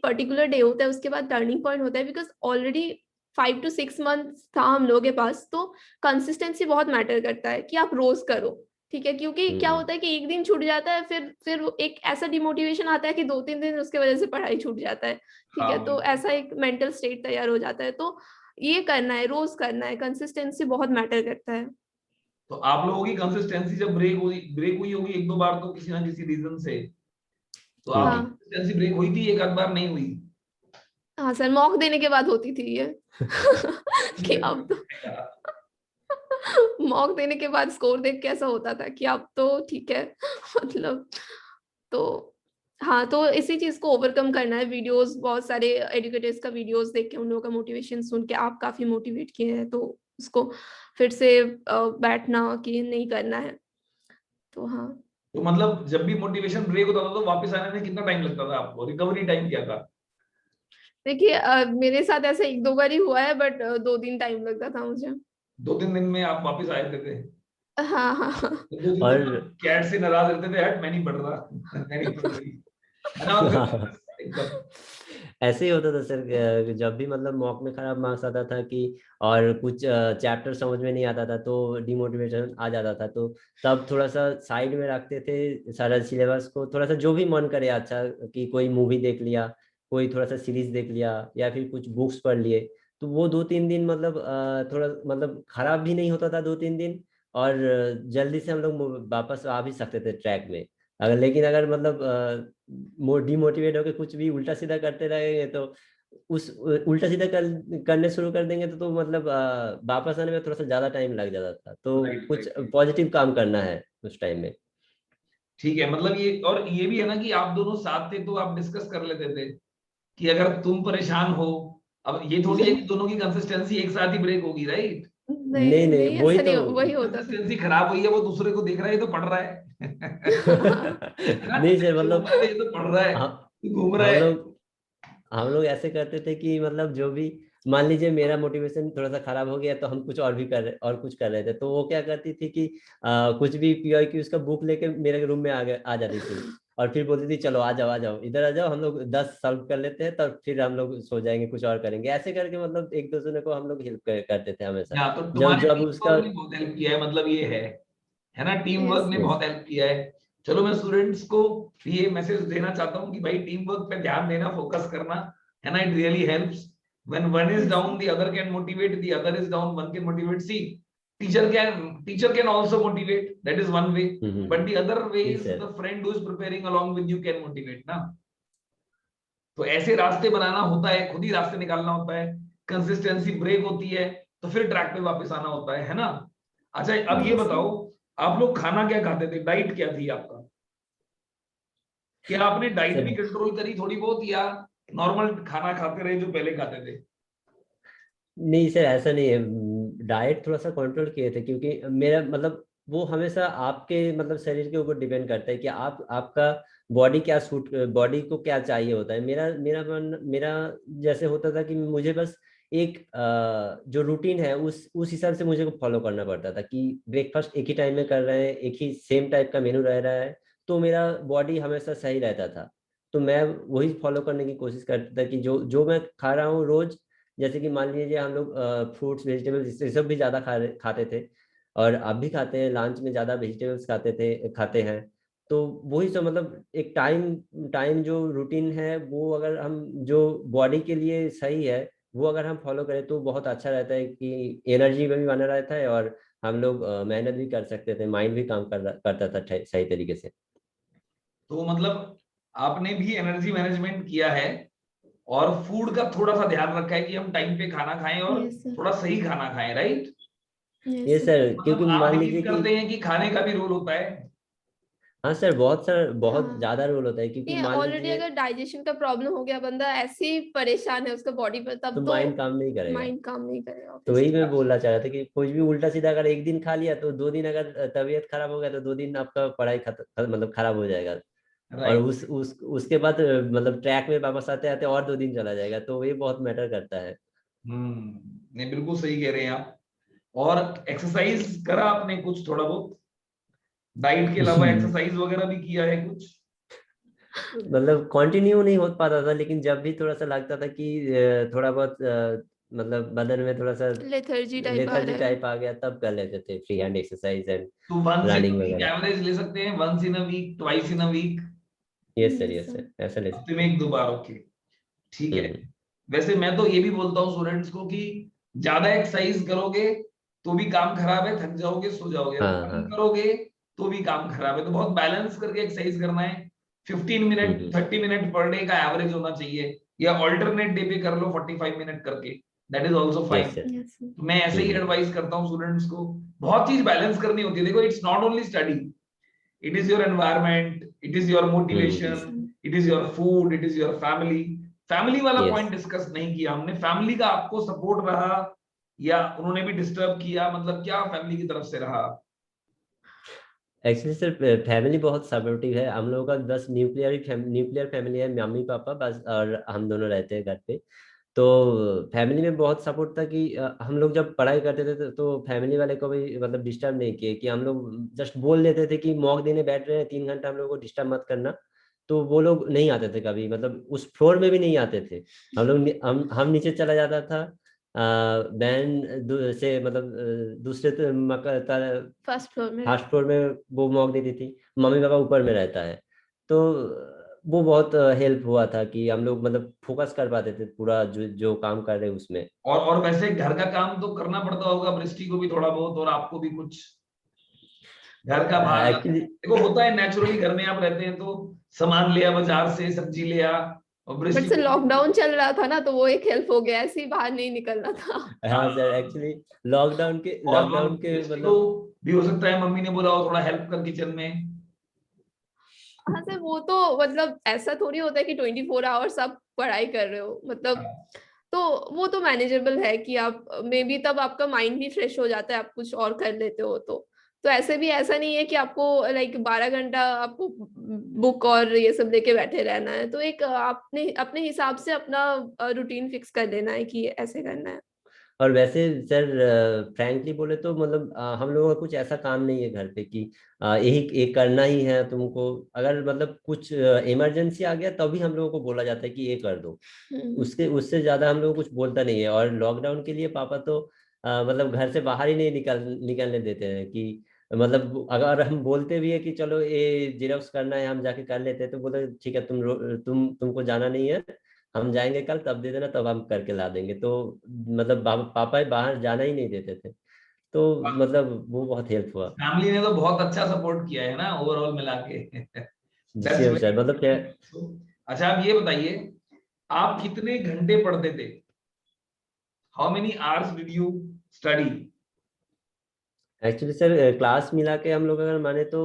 पर्टिकुलर डे होता है उसके बाद टर्निंग पॉइंट होता है, बिकॉज ऑलरेडी 5 to 6 months था हम लोगों के पास। तो कंसिस्टेंसी बहुत मैटर करता है कि आप रोज करो, ठीक है, क्योंकि क्या होता है कि एक दिन छूट जाता है, फिर वो एक ऐसा डिमोटिवेशन आता है कि 2-3 दिन उसके वजह से पढ़ाई छूट जाता है, ठीक है। हाँ, तो ऐसा एक मेंटल स्टेट तैयार हो जाता है। तो ये करना है, रोज करना है, कंसिस्टेंसी बहुत मैटर करता है। तो आप लोगों की कंसिस्टेंसी जब ब्रेक हुई होगी एक दो बार तो किसी ना किसी रीजन से, तो आपकी हाँ कंसिस्टेंसी ब्रेक हुई थी, एक आध बार नहीं हुई? हाँ सर, मॉक देने के बाद होती थी ये कि अब तो मॉक देने के बाद स्कोर देख के ऐसा होता था कि अब तो ठीक है मतलब। तो हाँ, तो इसी चीज को ओवरकम करना है। वीडियोस बहुत सारे एडुकेटर्स का वीडियोस देख के, उन लोगों का मोटिवेशन सुन के आप काफी मोटिवेट किए हैं, तो उसको फिर से बैठना कि नहीं करना है। तो हाँ तो मतलब जब भी मोटिवेशन ब्रेक होता था तो वापस आने में कितना टाइम लगता था आपको? रिकवरी टाइम क्या था? देखिए, मेरे साथ ऐसा 1-2 बार ही हुआ है, बट 2 दिन टाइम लगता था मुझे। 2-3 दिन में आप वापस आए थे? हाँ हाँ हाँ। तो 2 दिन तक और कैट से नाराज रहते थे, हट मैं नहीं पढ़ रहा मैं नहीं पढ़ रही, है ना? और फिर वापस एकदम। ऐसे ही होता था सर, जब भी मतलब मॉक में खराब मार्क्स आता था कि, और कुछ चैप्टर समझ में नहीं आता था तो डिमोटिवेशन आ जाता था, तो तब थोड़ा सा साइड में रखते थे सारा सिलेबस को, थोड़ा सा जो भी मन करे, अच्छा कि कोई मूवी देख लिया, कोई थोड़ा सा सीरीज देख लिया, या फिर कुछ बुक्स पढ़ लिए। तो वो 2-3 दिन मतलब थोड़ा मतलब खराब भी नहीं होता था 2-3 दिन, और जल्दी से हम लोग वापस आ भी सकते थे ट्रैक में। अगर लेकिन अगर मतलब डिमोटिवेट होकर कुछ भी उल्टा सीधा करते रहेंगे तो उस उल्टा सीधा करने शुरू कर देंगे तो मतलब वापस आने में थोड़ा सा ज्यादा टाइम लग जाता था। तो राइट, कुछ राइट। पॉजिटिव काम करना है उस टाइम में। ठीक है, मतलब ये, और ये भी है ना कि आप दोनों साथ थे तो आप डिस्कस कर लेते थे कि अगर तुम परेशान हो, अब ये थोड़ी है कि दोनों की कंसिस्टेंसी एक साथ ही ब्रेक होगी, राइट? नहीं नहीं नहीं, नहीं, वही ऐसा नहीं, तो वही होता था। कंसिस्टेंसी खराब हुई है, वो दूसरे को देख रहा है, ये तो पढ़ रहा है है ना? नहीं सर, ये घूम मतलब रहा है, ये तो पढ़ रहा है, हम ये घूम रहा हम है। लोग हम लोग ऐसे करते थे कि मतलब जो भी, मान लीजिए मेरा मोटिवेशन थोड़ा सा खराब हो गया तो हम कुछ और भी कर रहे, और कुछ कर रहे थे, तो वो क्या करती थी कि कुछ भी PYQ उसका बुक लेके मेरे रूम में आ जाती थी, और फिर बोलती थी चलो आ जाओ इधर आ जाओ, हम लोग 10 सॉल्व कर लेते हैं, तब फिर हम लोग सो जाएंगे, कुछ और करेंगे। ऐसे करके मतलब एक दूसरे को हम लोग हेल्प करते थे हमेशा। या तो जब तुम्हारे जब टीम उसका वर्क ने बहुत हेल्प किया है, मतलब ये है ना? Team work yes. ने यस। बहुत हेल्प किया है। चलो, मैं स्टूडेंट्स को भी ये मैसेज देना चाहता हूँ कि भाई टीम वर्क पे ध्यान देना, फोकस करना, है ना? It really helps. When one is yes. Down the other can motivate, the other is down one can motivate. See, teacher can also motivate, that is one way, but the other way जी is sir. The friend who is preparing along with you can motivate ना। तो ऐसे रास्ते बनाना होता है, खुद ही रास्ते निकालना होता है। कंसिस्टेंसी ब्रेक होती है तो फिर ट्रैक पे वापस आना होता है ना? अच्छा, अब ये यस सर। बताओ, आप लोग खाना क्या खाते थे? डाइट क्या थी आपका? क्या आपने डाइट भी सर कंट्रोल करी थोड़ी बहुत, या नॉर्मल खाना खाते रहे जो पहले खाते थे? नहीं सर, ऐसा नहीं है, डाइट थोड़ा सा कंट्रोल किए थे, क्योंकि मेरा मतलब वो हमेशा आपके मतलब शरीर के ऊपर डिपेंड करता है कि आपका बॉडी को क्या चाहिए होता है। मेरा जैसे होता था कि मुझे बस एक जो रूटीन है उस हिसाब से मुझे फॉलो करना पड़ता था, कि ब्रेकफास्ट एक ही टाइम में कर रहे हैं, एक ही सेम टाइप का मेनू रह रहा है, तो मेरा बॉडी हमेशा सही रहता था। तो मैं वही फॉलो करने की कोशिश करता था कि जो जो मैं खा रहा हूँ रोज, जैसे कि मान लीजिए हम लोग फ्रूट्स वेजिटेबल्स ये सब भी ज़्यादा खाते थे, और अब भी खाते हैं, लंच में ज़्यादा वेजिटेबल्स खाते हैं। तो वही सब मतलब एक टाइम टाइम जो रूटीन है वो अगर हम, जो बॉडी के लिए सही है, वो अगर हम फॉलो करें तो बहुत अच्छा रहता है कि एनर्जी में भी बना रहता है, और हम लोग मेहनत भी कर सकते थे, माइंड भी काम करता था सही तरीके से। तो मतलब आपने भी एनर्जी मैनेजमेंट किया है और फूड का थोड़ा सा ध्यान रखा है कि हम टाइम पे खाना खाएं और यस सर। थोड़ा सही खाना खाएं, राइट? यस ये सर। सर, क्योंकि मतलब आप मान बिलीव लीजिए कि, करते हैं कि खाने का भी रोल होता है? हाँ सर, बहुत हाँ, ज़्यादा रोल होता है, क्योंकि ये मान ऑलरेडी लीजिए अगर डाइजेशन का प्रॉब्लम हो गया, बंदा ऐसे ही परेशान है उसका बॉडी पर, तो तब तो माइंड काम नहीं करेगा। माइंड काम नहीं करेगा तो वही ऑब्वियसली। मैं बोलना चाह रहा था कि कुछ भी उल्टा सीधा अगर एक दिन खा लिया तो 2 दिन अगर तबीयत खराब हो गया तो 2 दिन आपका पढ़ाई मतलब खराब हो जाएगा। और राइट। उसके बाद मतलब ट्रैक में वापस आते आते और 2 दिन चला जाएगा, तो ये बहुत मैटर करता है। नहीं बिल्कुल सही कह रहे हैं आप। और एक्सरसाइज करा आपने कुछ थोड़ा बहुत, डाइट के अलावा एक्सरसाइज वगैरह भी किया है कुछ? मतलब कंटिन्यू नहीं हो पाता था, लेकिन जब भी थोड़ा सा लगता था कि थोड़ा बहुत मतलब बदन में थोड़ा सा लेथर्जी टाइप आ लेथर्जी रहा है। टाइप आ गया, तब कर लेते थे फ्री हैंड एक्सरसाइज एंड तो वंस इन रनिंग वीक वगैरह। एवरेज ले सकते हैं, once in a week, twice in a week, yes yes sir, sir. ऐसा ले हफ्ते सकते में 1-2 बार, ओके ठीक हैं। है। वैसे मैं तो ये भी बोलता हूँ स्टूडेंट्स को कि ज्यादा एक्सरसाइज करोगे तो भी काम खराब है, थक जाओगे, सो जाओगे, और हाँ कम हाँ। करोगे तो भी काम खराब है। तो बहुत बैलेंस करके एक्सरसाइज करना है। 15 मिनट, हम्म। 30 मिनट पर डे का एवरेज होना चाहिए, या ऑल्टरनेट डे पे कर लो 45 मिनट करके, that is also fine. Yes sir. Yes sir. तो मैं ऐसे ही एडवाइस करता हूँ स्टूडेंट्स को। बहुत चीज बैलेंस करनी होती है, देखो it's not only study, it is your environment, it is your yes motivation, sir. it is your food, it is your family। Family वाला यस। पॉइंट डिस्कस नहीं किया हमने। फैमिली का आपको सपोर्ट रहा या उन्होंने भी डिस्टर्ब किया, मतलब क्या फैमिली की तरफ से रहा? एक्चुअली सर फैमिली बहुत सपोर्टिव है हम लोगों का, बस न्यूक्लियर फैमिली है, मम्मी पापा बस और हम दोनों रहते हैं घर पे। तो फैमिली में बहुत सपोर्ट था कि हम लोग जब पढ़ाई करते थे तो फैमिली वाले को भी मतलब डिस्टर्ब नहीं किए, कि हम लोग जस्ट बोल देते थे कि मॉक देने बैठ रहे हैं 3 घंटा, हम लोग को डिस्टर्ब मत करना। तो वो लोग नहीं आते थे कभी, मतलब उस फ्लोर में भी नहीं आते थे। हम नीचे चला जाता था बैंड से, मतलब दूसरे फर्स्ट फ्लोर में फर्स्ट रहते फ्लोर में वो मॉक देती थी, मम्मी पापा ऊपर में रहता है। तो वो बहुत हेल्प हुआ था कि हम लोग मतलब फोकस कर पाते थे पूरा जो जो काम कर रहे हैं उसमें। और वैसे घर का काम तो करना पड़ता होगा बृष्टि को भी थोड़ा बहुत, और आपको भी कुछ घर का भाग। एक्चुअली देखो होता है नेचुरली, घर में आप रहते हैं तो सामान लिया बाजार से, सब्जी लिया, और बट बृष्टि सर को लॉकडाउन चल रहा था ना, तो वो एक हेल्प हो गया, ऐसे ही बाहर नहीं निकलना था। हाँ सर, एक्चुअली लॉकडाउन और के बृष्टि को मतलब भी हो सकता है मम्मी ने बोला हो थोड़ा हेल्प कर किचन में। हाँ सर, वो तो मतलब ऐसा थोड़ी होता है कि 24 आवर्स आप पढ़ाई कर रहे हो, मतलब तो वो तो मैनेजेबल है कि आप मे बी तब आपका माइंड भी फ्रेश हो जाता है, आप कुछ और कर लेते हो। तो ऐसे भी ऐसा नहीं है कि आपको लाइक 12 घंटा आपको बुक और ये सब लेके बैठे रहना है। तो एक आपने अपने हिसाब से अपना रूटीन फिक्स कर लेना है कि ऐसे करना है। और वैसे सर फ्रैंकली बोले तो मतलब हम लोगों का कुछ ऐसा काम नहीं है घर पे कि यही एक करना ही है तुमको। अगर मतलब कुछ इमरजेंसी आ गया तभी हम लोगों को बोला जाता है कि ये कर दो, उसके उससे ज्यादा हम लोग कुछ बोलता नहीं है। और लॉकडाउन के लिए पापा तो मतलब घर से बाहर ही नहीं निकलने देते हैं कि मतलब अगर हम बोलते भी है कि चलो ये जेरॉक्स करना है हम जाके कर लेते हैं, तो बोले ठीक है तुमको जाना नहीं है, हम जाएंगे कल तब दे देना, तब हम करके ला देंगे। तो मतलब पापा बाहर जाना ही नहीं देते थे, तो मतलब वो बहुत हेल्प हुआ। फैमिली ने तो बहुत अच्छा सपोर्ट किया है ना ओवरऑल मिला के। दैट्स जी वेरी सर, मतलब क्या, गुड। अच्छा आप ये बताइए, आप कितने घंटे पढ़ते थे? How many hours did you study? Actually sir class मिला के हम लोग अगर माने तो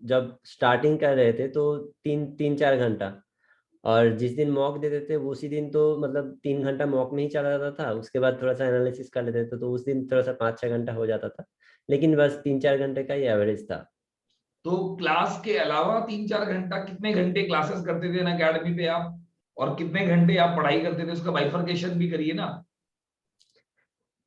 जब स्टार्टिंग कर रहे थे तो 3-4 घंटा। और जिस दिन मॉक देते थे वो उसी दिन तो मतलब 3 घंटा मॉक में ही चला जाता था, उसके बाद थोड़ा सा एनालिसिस कर लेते थे तो उस दिन थोड़ा सा 5-6 घंटा हो जाता था, लेकिन बस 3-4 घंटे का ही एवरेज था। तो क्लास के अलावा 3-4 घंटा, कितने घंटे क्लासेस करते थे ना अकेडमी पे आप, और कितने घंटे आप पढ़ाई करते थे? उसका बाइफरकेशन भी करिए ना।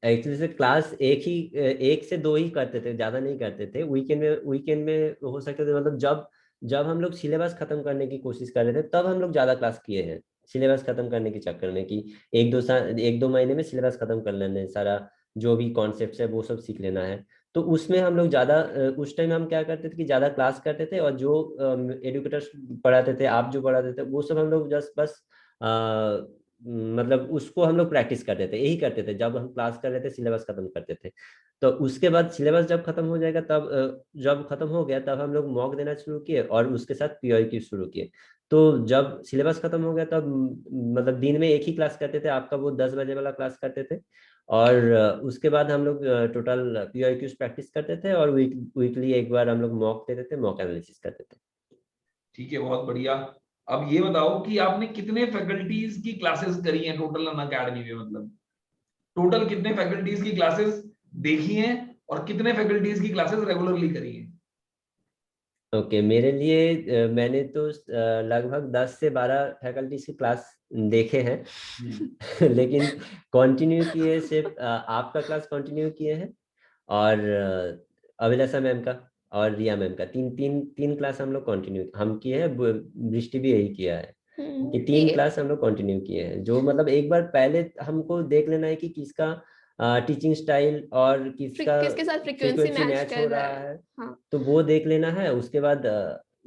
एक्चुअली से क्लास 1 से 2 ही करते थे, ज्यादा नहीं करते थे। वीकेंड में हो सकते थे, मतलब जब जब हम लोग सिलेबस खत्म करने की कोशिश कर रहे थे तब हम लोग ज्यादा क्लास किए हैं, सिलेबस खत्म करने के चक्कर में कि 1-2 महीने में सिलेबस खत्म कर लेना है, सारा जो भी कॉन्सेप्ट है वो सब सीख लेना है। तो उसमें हम लोग ज्यादा उस टाइम हम क्या करते थे कि ज्यादा क्लास करते थे, और जो एडुकेटर्स पढ़ाते थे, आप जो पढ़ाते थे, वो सब हम लोग जस्ट बस मतलब उसको हम लोग प्रैक्टिस करते थे, यही करते थे जब हम क्लास कर रहे थे, सिलेबस खत्म करते थे। तो उसके बाद सिलेबस जब खत्म हो जाएगा तब जब खत्म हो गया तब हम लोग मॉक देना शुरू किए और उसके साथ पीआईक्यू शुरू किए। तो जब सिलेबस खत्म हो गया तब मतलब दिन में एक ही क्लास करते थे, आपका वो 10 बजे वाला क्लास करते थे। और उसके बाद हम लोग टोटल पीआईक्यूज प्रैक्टिस करते थे, और वीकली एक बार हम लोग मॉक देते थे, मॉक एनालिसिस करते थे। ठीक है, बहुत बढ़िया। अब ये बताओ कि आपने कितने फैकल्टीज की क्लासेस करी हैं टोटल अन अकेडमी में, मतलब टोटल कितने फैकल्टीज की क्लासेस देखी हैं और कितने फैकल्टीज की क्लासेस रेगुलरली करी हैं? ओके, मेरे लिए मैंने तो लगभग 10 से 12 फैकल्टीज की क्लास देखे हैं लेकिन कंटिन्यू किए सिर्फ आपका क्लास कंटिन्यू किए हैं, और अभिलाषा मैम का और रिया मैम का, तीन तीन तीन क्लास हम लोग कंटिन्यू हम किए हैं। दृष्टि भी यही किया है कि 3 क्लास हम लोग कंटिन्यू किए हैं। जो मतलब एक बार पहले हमको देख लेना है कि किसका टीचिंग स्टाइल और किसका किसके साथ फ्रीक्वेंसी फ्रीक्वेंसी मैच मैच कर हो रहा रहा है। है, हाँ तो वो देख लेना है। उसके बाद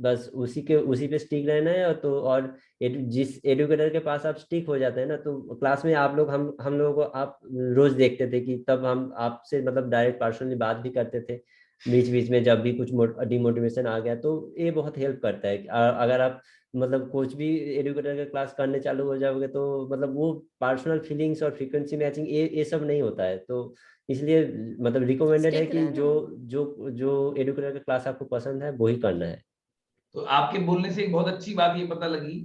बस उसी पे स्टिक रहना है। और तो और जिस एडुकेटर के पास आप स्टिक हो जाते हैं ना, तो क्लास में आप लोग हम लोगों को आप रोज देखते थे कि तब हम आपसे मतलब डायरेक्ट पर्सनली बात भी करते थे बीच बीच में, जब भी कुछ डिमोटिवेशन आ गया तो ये बहुत हेल्प करता है। अगर आप मतलब कुछ भी एडुकेटर का क्लास करने चालू हो जाओगे तो मतलब वो पर्सनल फीलिंग्स और फ्रीक्वेंसी मैचिंग ये सब नहीं होता है। तो इसलिए मतलब रिकमेंडेड है स्टिक कि रहना। जो एडुकेटर का क्लास आपको पसंद है वही करना है। तो आपके बोलने से एक बहुत अच्छी बात ये पता लगी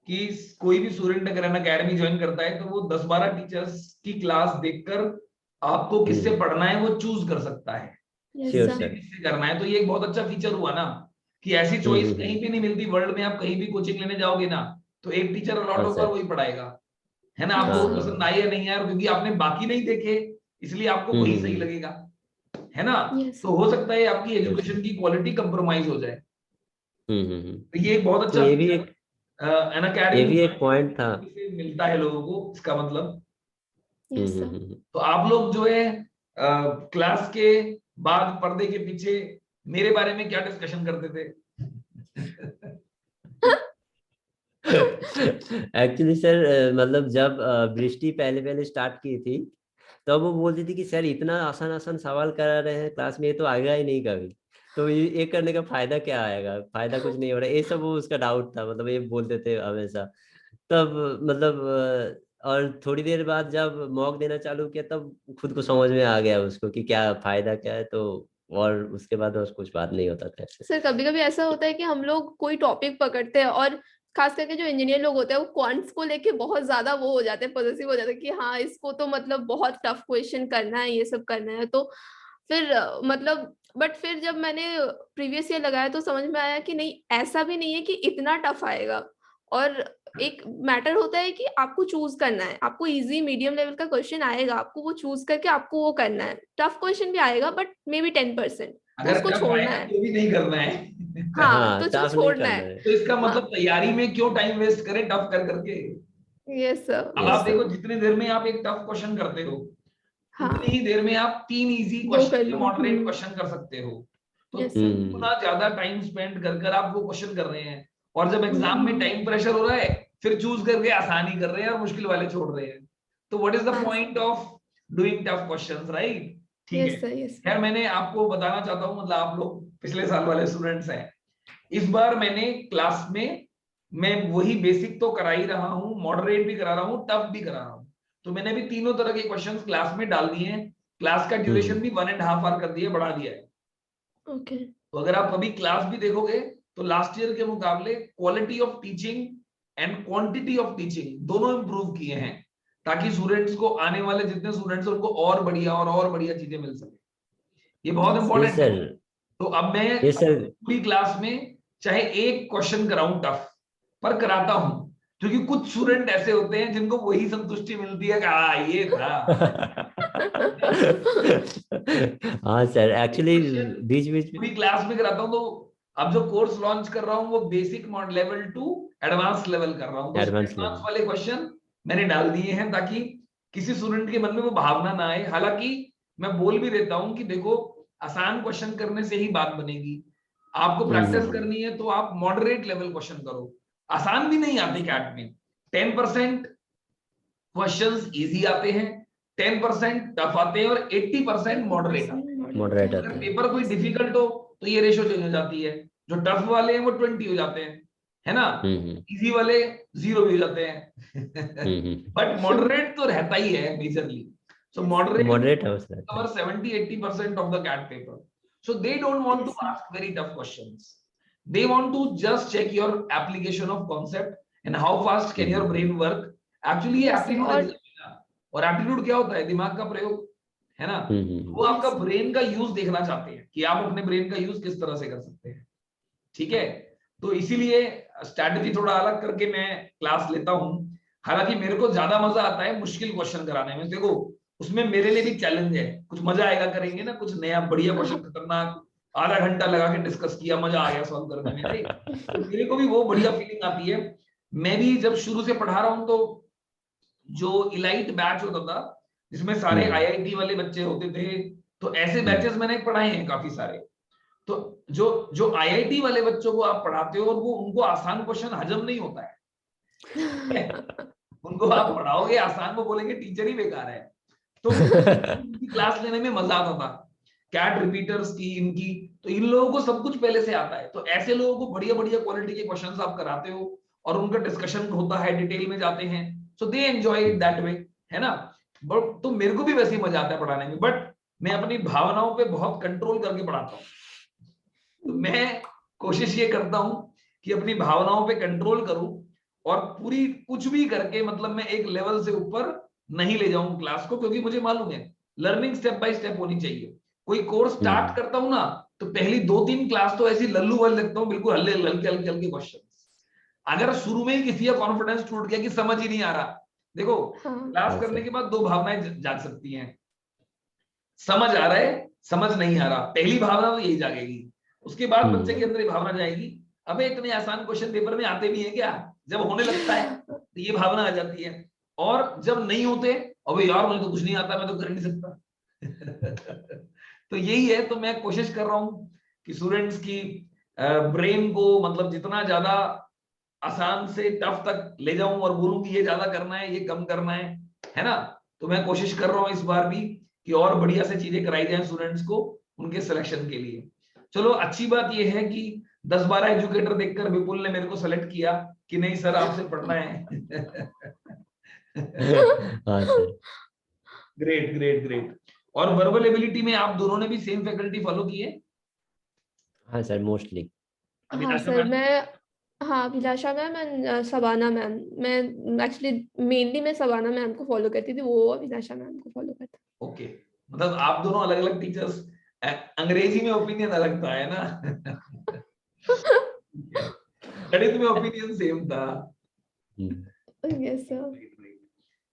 कि कोई भी स्टूडेंट अगर अन अकेडमी ज्वाइन करता है तो वो 10-12 टीचर्स की क्लास देखकर आपको किससे पढ़ना है वो चूज कर सकता है, यस श्योर सर। सर। किससे करना है। तो ये एक बहुत अच्छा फीचर हुआ ना कि ऐसी चॉइस कहीं भी नहीं मिलती वर्ल्ड में। आप कहीं भी कोचिंग लेने जाओगे ना तो एक टीचर अलॉट हाँ होगा और सर। वही पढ़ाएगा, है ना। यस आपको हाँ वो हाँ पसंद हाँ। आए या नहीं आए, और क्योंकि आपने बाकी नहीं देखे इसलिए आपको वही सही लगेगा, है ना। यस तो हो सकता है आपकी श्योर सर। एजुकेशन की क्वालिटी कंप्रोमाइज हो जाए। हम्म। तो ये एक बहुत तो अच्छा फीचर अन ये अकेडमी भी एक पॉइंट था। से मिलता है लोगों को, इसका मतलब। Yes sir. हम्म। तो आप लोग जो है क्लास के बाद पर्दे के पीछे मेरे बारे में क्या डिस्कशन करते थे? एक्चुअली सर मतलब जब दृष्टि पहले पहले स्टार्ट की थी तब वो बोलती थी कि सर इतना आसान आसान सवाल करा रहे हैं क्लास में, ये तो आएगा ही नहीं कभी, तो ये करने का फायदा क्या आएगा, फायदा कुछ नहीं हो रहा है, ये सब वो उसका डाउट था, मतलब ये बोलते थे हमेशा। तब मतलब और थोड़ी देर बाद जब मॉक देना चालू किया तब खुद को समझ में आ गया उसको कि क्या फायदा क्या है। तो और उसके बाद और कुछ बात नहीं होता था ऐसे। सर कभी कभी ऐसा होता है कि हम लोग कोई टॉपिक पकड़ते हैं और खास करके जो इंजीनियर लोग होते हैं वो क्वांट्स को लेके बहुत ज्यादा वो हो जाते हैं, पॉजिटिव हो जाते हैं कि हाँ इसको तो मतलब बहुत टफ क्वेश्चन करना है, ये सब करना है। तो फिर मतलब बट फिर जब मैंने प्रीवियस ईयर लगाया तो समझ में आया कि नहीं ऐसा भी नहीं है कि इतना टफ आएगा। और एक मैटर होता है कि आपको चूज करना है, आपको इजी मीडियम लेवल का क्वेश्चन आएगा, आपको वो चूज करके आपको वो करना है। टफ क्वेश्चन भी आएगा बट मे बी 10%, तो अगर उसको टफ छोड़ना आएगा है। तो भी नहीं करना है। हाँ हाँ, तो जो टफ नहीं छोड़ना करना है। है। तो इसका हाँ मतलब तैयारी में क्यों टाइम वेस्ट करें टफ कर करके। यस सर अब यस आप सर। देखो जितनी देर में आप एक टफ क्वेश्चन करते हो उतनी हाँ ही देर में आप 3 इजी दो कर क्वेश्चन या लो। मॉडरेट क्वेश्चन कर सकते हो। तो यस सर। इतना ज्यादा टाइम स्पेंड कर कर आप वो क्वेश्चन कर रहे हैं, और जब एग्जाम में हम्म। टाइम प्रेशर हो रहा है फिर चूज करके आसानी कर रहे हैं और मुश्किल वाले छोड़ रहे हैं। तो व्हाट इज द हाँ point of doing tough questions, right. ठीक है। यस सर यस खैर सर। मैंने आपको बताना चाहता हूँ, मतलब आप लोग पिछले साल वाले स्टूडेंट्स हैं। इस बार मैंने क्लास में मैं वही बेसिक तो करा ही रहा हूँ, मॉडरेट भी करा रहा हूँ, टफ भी करा रहा हूँ। तो मैंने भी तीनों तरह के क्वेश्चंस क्लास में डाल दिए हैं। क्लास का ड्यूरेशन भी 1.5 आवर कर दिया, बढ़ा दिया है। ओके तो अगर आप अभी क्लास भी देखोगे तो लास्ट ईयर के मुकाबले quality of teaching and quantity of teaching दोनों इंप्रूव किए हैं, ताकि स्टूडेंट्स को, आने वाले जितने स्टूडेंट्स उनको और बढ़िया चीजें मिल सके। ये बहुत ये इंपॉर्टेंट है। सर। तो अब मैं ये सर। पूरी क्लास में चाहे एक क्वेश्चन कराऊं टफ, पर कराता हूं, क्योंकि कुछ स्टूडेंट ऐसे होते हैं जिनको वही संतुष्टि मिलती है कि ये था। हाँ सर, एक्चुअली क्वेश्चन बीच बीच में। पूरी क्लास में कराता हूं। तो अब जो कोर्स लॉन्च कर रहा हूं वो basic level to advance level कर रहा हूं। तो उसमें एडवांस एडवांस लेवल। वाले क्वेश्चन मैंने डाल दिए हैं ताकि किसी स्टूडेंट के मन में वो भावना ना आए। हालांकि मैं बोल भी देता हूं कि देखो आसान क्वेश्चन करने से ही बात बनेगी। आपको प्रैक्टिस हम्म। करनी है तो आप मॉडरेट लेवल क्वेश्चन करो। आसान भी नहीं आते कैट में, 10% क्वेश्चंस इजी आते हैं, 10% टफ आते हैं और 80% मॉडरेट आते हैं। मॉडरेट अगर आते हैं। पेपर कोई डिफिकल्ट हो तो ये रेशो चेंज हो जाती है। जो टफ वाले हैं वो 20 हो जाते हैं, है ना। हम्म। इजी वाले 0 भी हो जाते हैं। हम्म। बट मॉडरेट तो रहता ही है मेजरली। सो मॉडरेट मॉडरेट हाउस रहता है। cover 70-80% of the CAT paper. So they don't want to yes sir ask very tough questions. They want to just check your application of concept and how fast can your brain work. Actually ये यस सर। aptitude और exam है ना, और aptitude क्या होता है, दिमाग का प्रयोग, है ना। वो आपका यस ब्रेन का यूज देखना चाहते हैं कि आप अपने ब्रेन का यूज किस तरह से कर सकते हैं। ठीक है, तो इसीलिए स्ट्रैटेजी थोड़ा अलग करके मैं क्लास लेता हूँ। हालांकि मेरे को ज्यादा मजा आता है मुश्किल क्वेश्चन कराने में। देखो उसमें मेरे लिए भी चैलेंज है, कुछ मजा आएगा, करेंगे ना कुछ नया बढ़िया क्वेश्चन, खतरनाक, आधा घंटा लगा के डिस्कस किया, मजा आ गया सॉल्व करने में, राइट। तो मेरे को भी वो बढ़िया फीलिंग आती है। मैं भी जब शुरू से पढ़ा रहा हूँ तो जो इलाइट बैच होता था जिसमें सारे आईआईटी वाले बच्चे होते थे, तो ऐसे बैचेस मैंने पढ़ाए हैं काफी सारे। तो जो जो आईआईटी वाले बच्चों को आप पढ़ाते हो और वो उनको आसान क्वेश्चन हजम नहीं होता है उनको आप पढ़ाओगे आसान, वो बोलेंगे टीचर ही बेकार है। तो उनकी क्लास लेने में मजा आता था, कैट रिपीटर्स की, इनकी। तो इन लोगों को सब कुछ पहले से आता है, तो ऐसे लोगों को बढ़िया बढ़िया क्वालिटी के क्वेश्चंस आप कराते हो और उनका डिस्कशन होता है, डिटेल में जाते हैं, so they enjoy it that way, है ना। बट तो मेरे को भी वैसे ही मजा आता है पढ़ाने में, बट मैं अपनी भावनाओं पे बहुत कंट्रोल करके पढ़ाता हूँ। तो मैं कोशिश ये करता हूं कि अपनी भावनाओं पे कंट्रोल करूं और पूरी कुछ भी करके मतलब मैं एक लेवल से ऊपर नहीं ले जाऊं क्लास को, क्योंकि मुझे मालूम है लर्निंग स्टेप बाय स्टेप होनी चाहिए। कोई कोर्स स्टार्ट करता हूं ना तो पहली 2-3 क्लास तो ऐसी लल्लू वाली लगता हूं, बिल्कुल हल्के हल्के हल्के हल्के क्वेश्चन। अगर शुरू में ही किसी का कॉन्फिडेंस टूट गया कि समझ ही नहीं आ रहा, देखो क्लास करने के बाद 2 भावनाएं जाग सकती हैं, समझ आ रहा है, समझ नहीं आ रहा, पहली भावना तो यही जागेगी। उसके बाद बच्चे के अंदर ये भावना जाएगी, अबे इतने आसान क्वेश्चन पेपर में आते भी हैं क्या। जब होने लगता है तो ये भावना आ जाती है, और जब नहीं होते, अबे यार मुझे तो कुछ नहीं आता, मैं तो कर नहीं सकता तो यही है। तो मैं कोशिश कर रहा हूं कि स्टूडेंट्स की ब्रेन को मतलब जितना ज्यादा आसान से टफ तक ले जाऊं और बोलूं कि ये ज्यादा करना है, ये कम करना है ना। तो मैं कोशिश कर रहा हूं इस बार भी कि और बढ़िया से चीजें कराई जाए स्टूडेंट्स को उनके सिलेक्शन के लिए। चलो अच्छी बात यह है कि 10-12 एजुकेटर देखकर विपुल ने मेरे को सेलेक्ट किया कि नहीं सर आपसे पढ़ना है हाँ सर। Great great great. और वर्बल एबिलिटी में आप दोनों ने भी सेम फैकल्टी फॉलो की है? हाँ सर मोस्टली। हाँ अभिलाषा सर, मैम? हाँ अभिलाषा मैम एंड शबाना मैम। मैं एक्चुअली मेनली मैं शबाना मैम को फॉलो करती थी, वो अभिलाषा मैम को फॉलो करता। ओके, मतलब आप दोनों अलग अलग टीचर्स, अंग्रेजी में ओपिनियन अलग था, है ना गणित में ओपिनियन सेम था। Yes sir.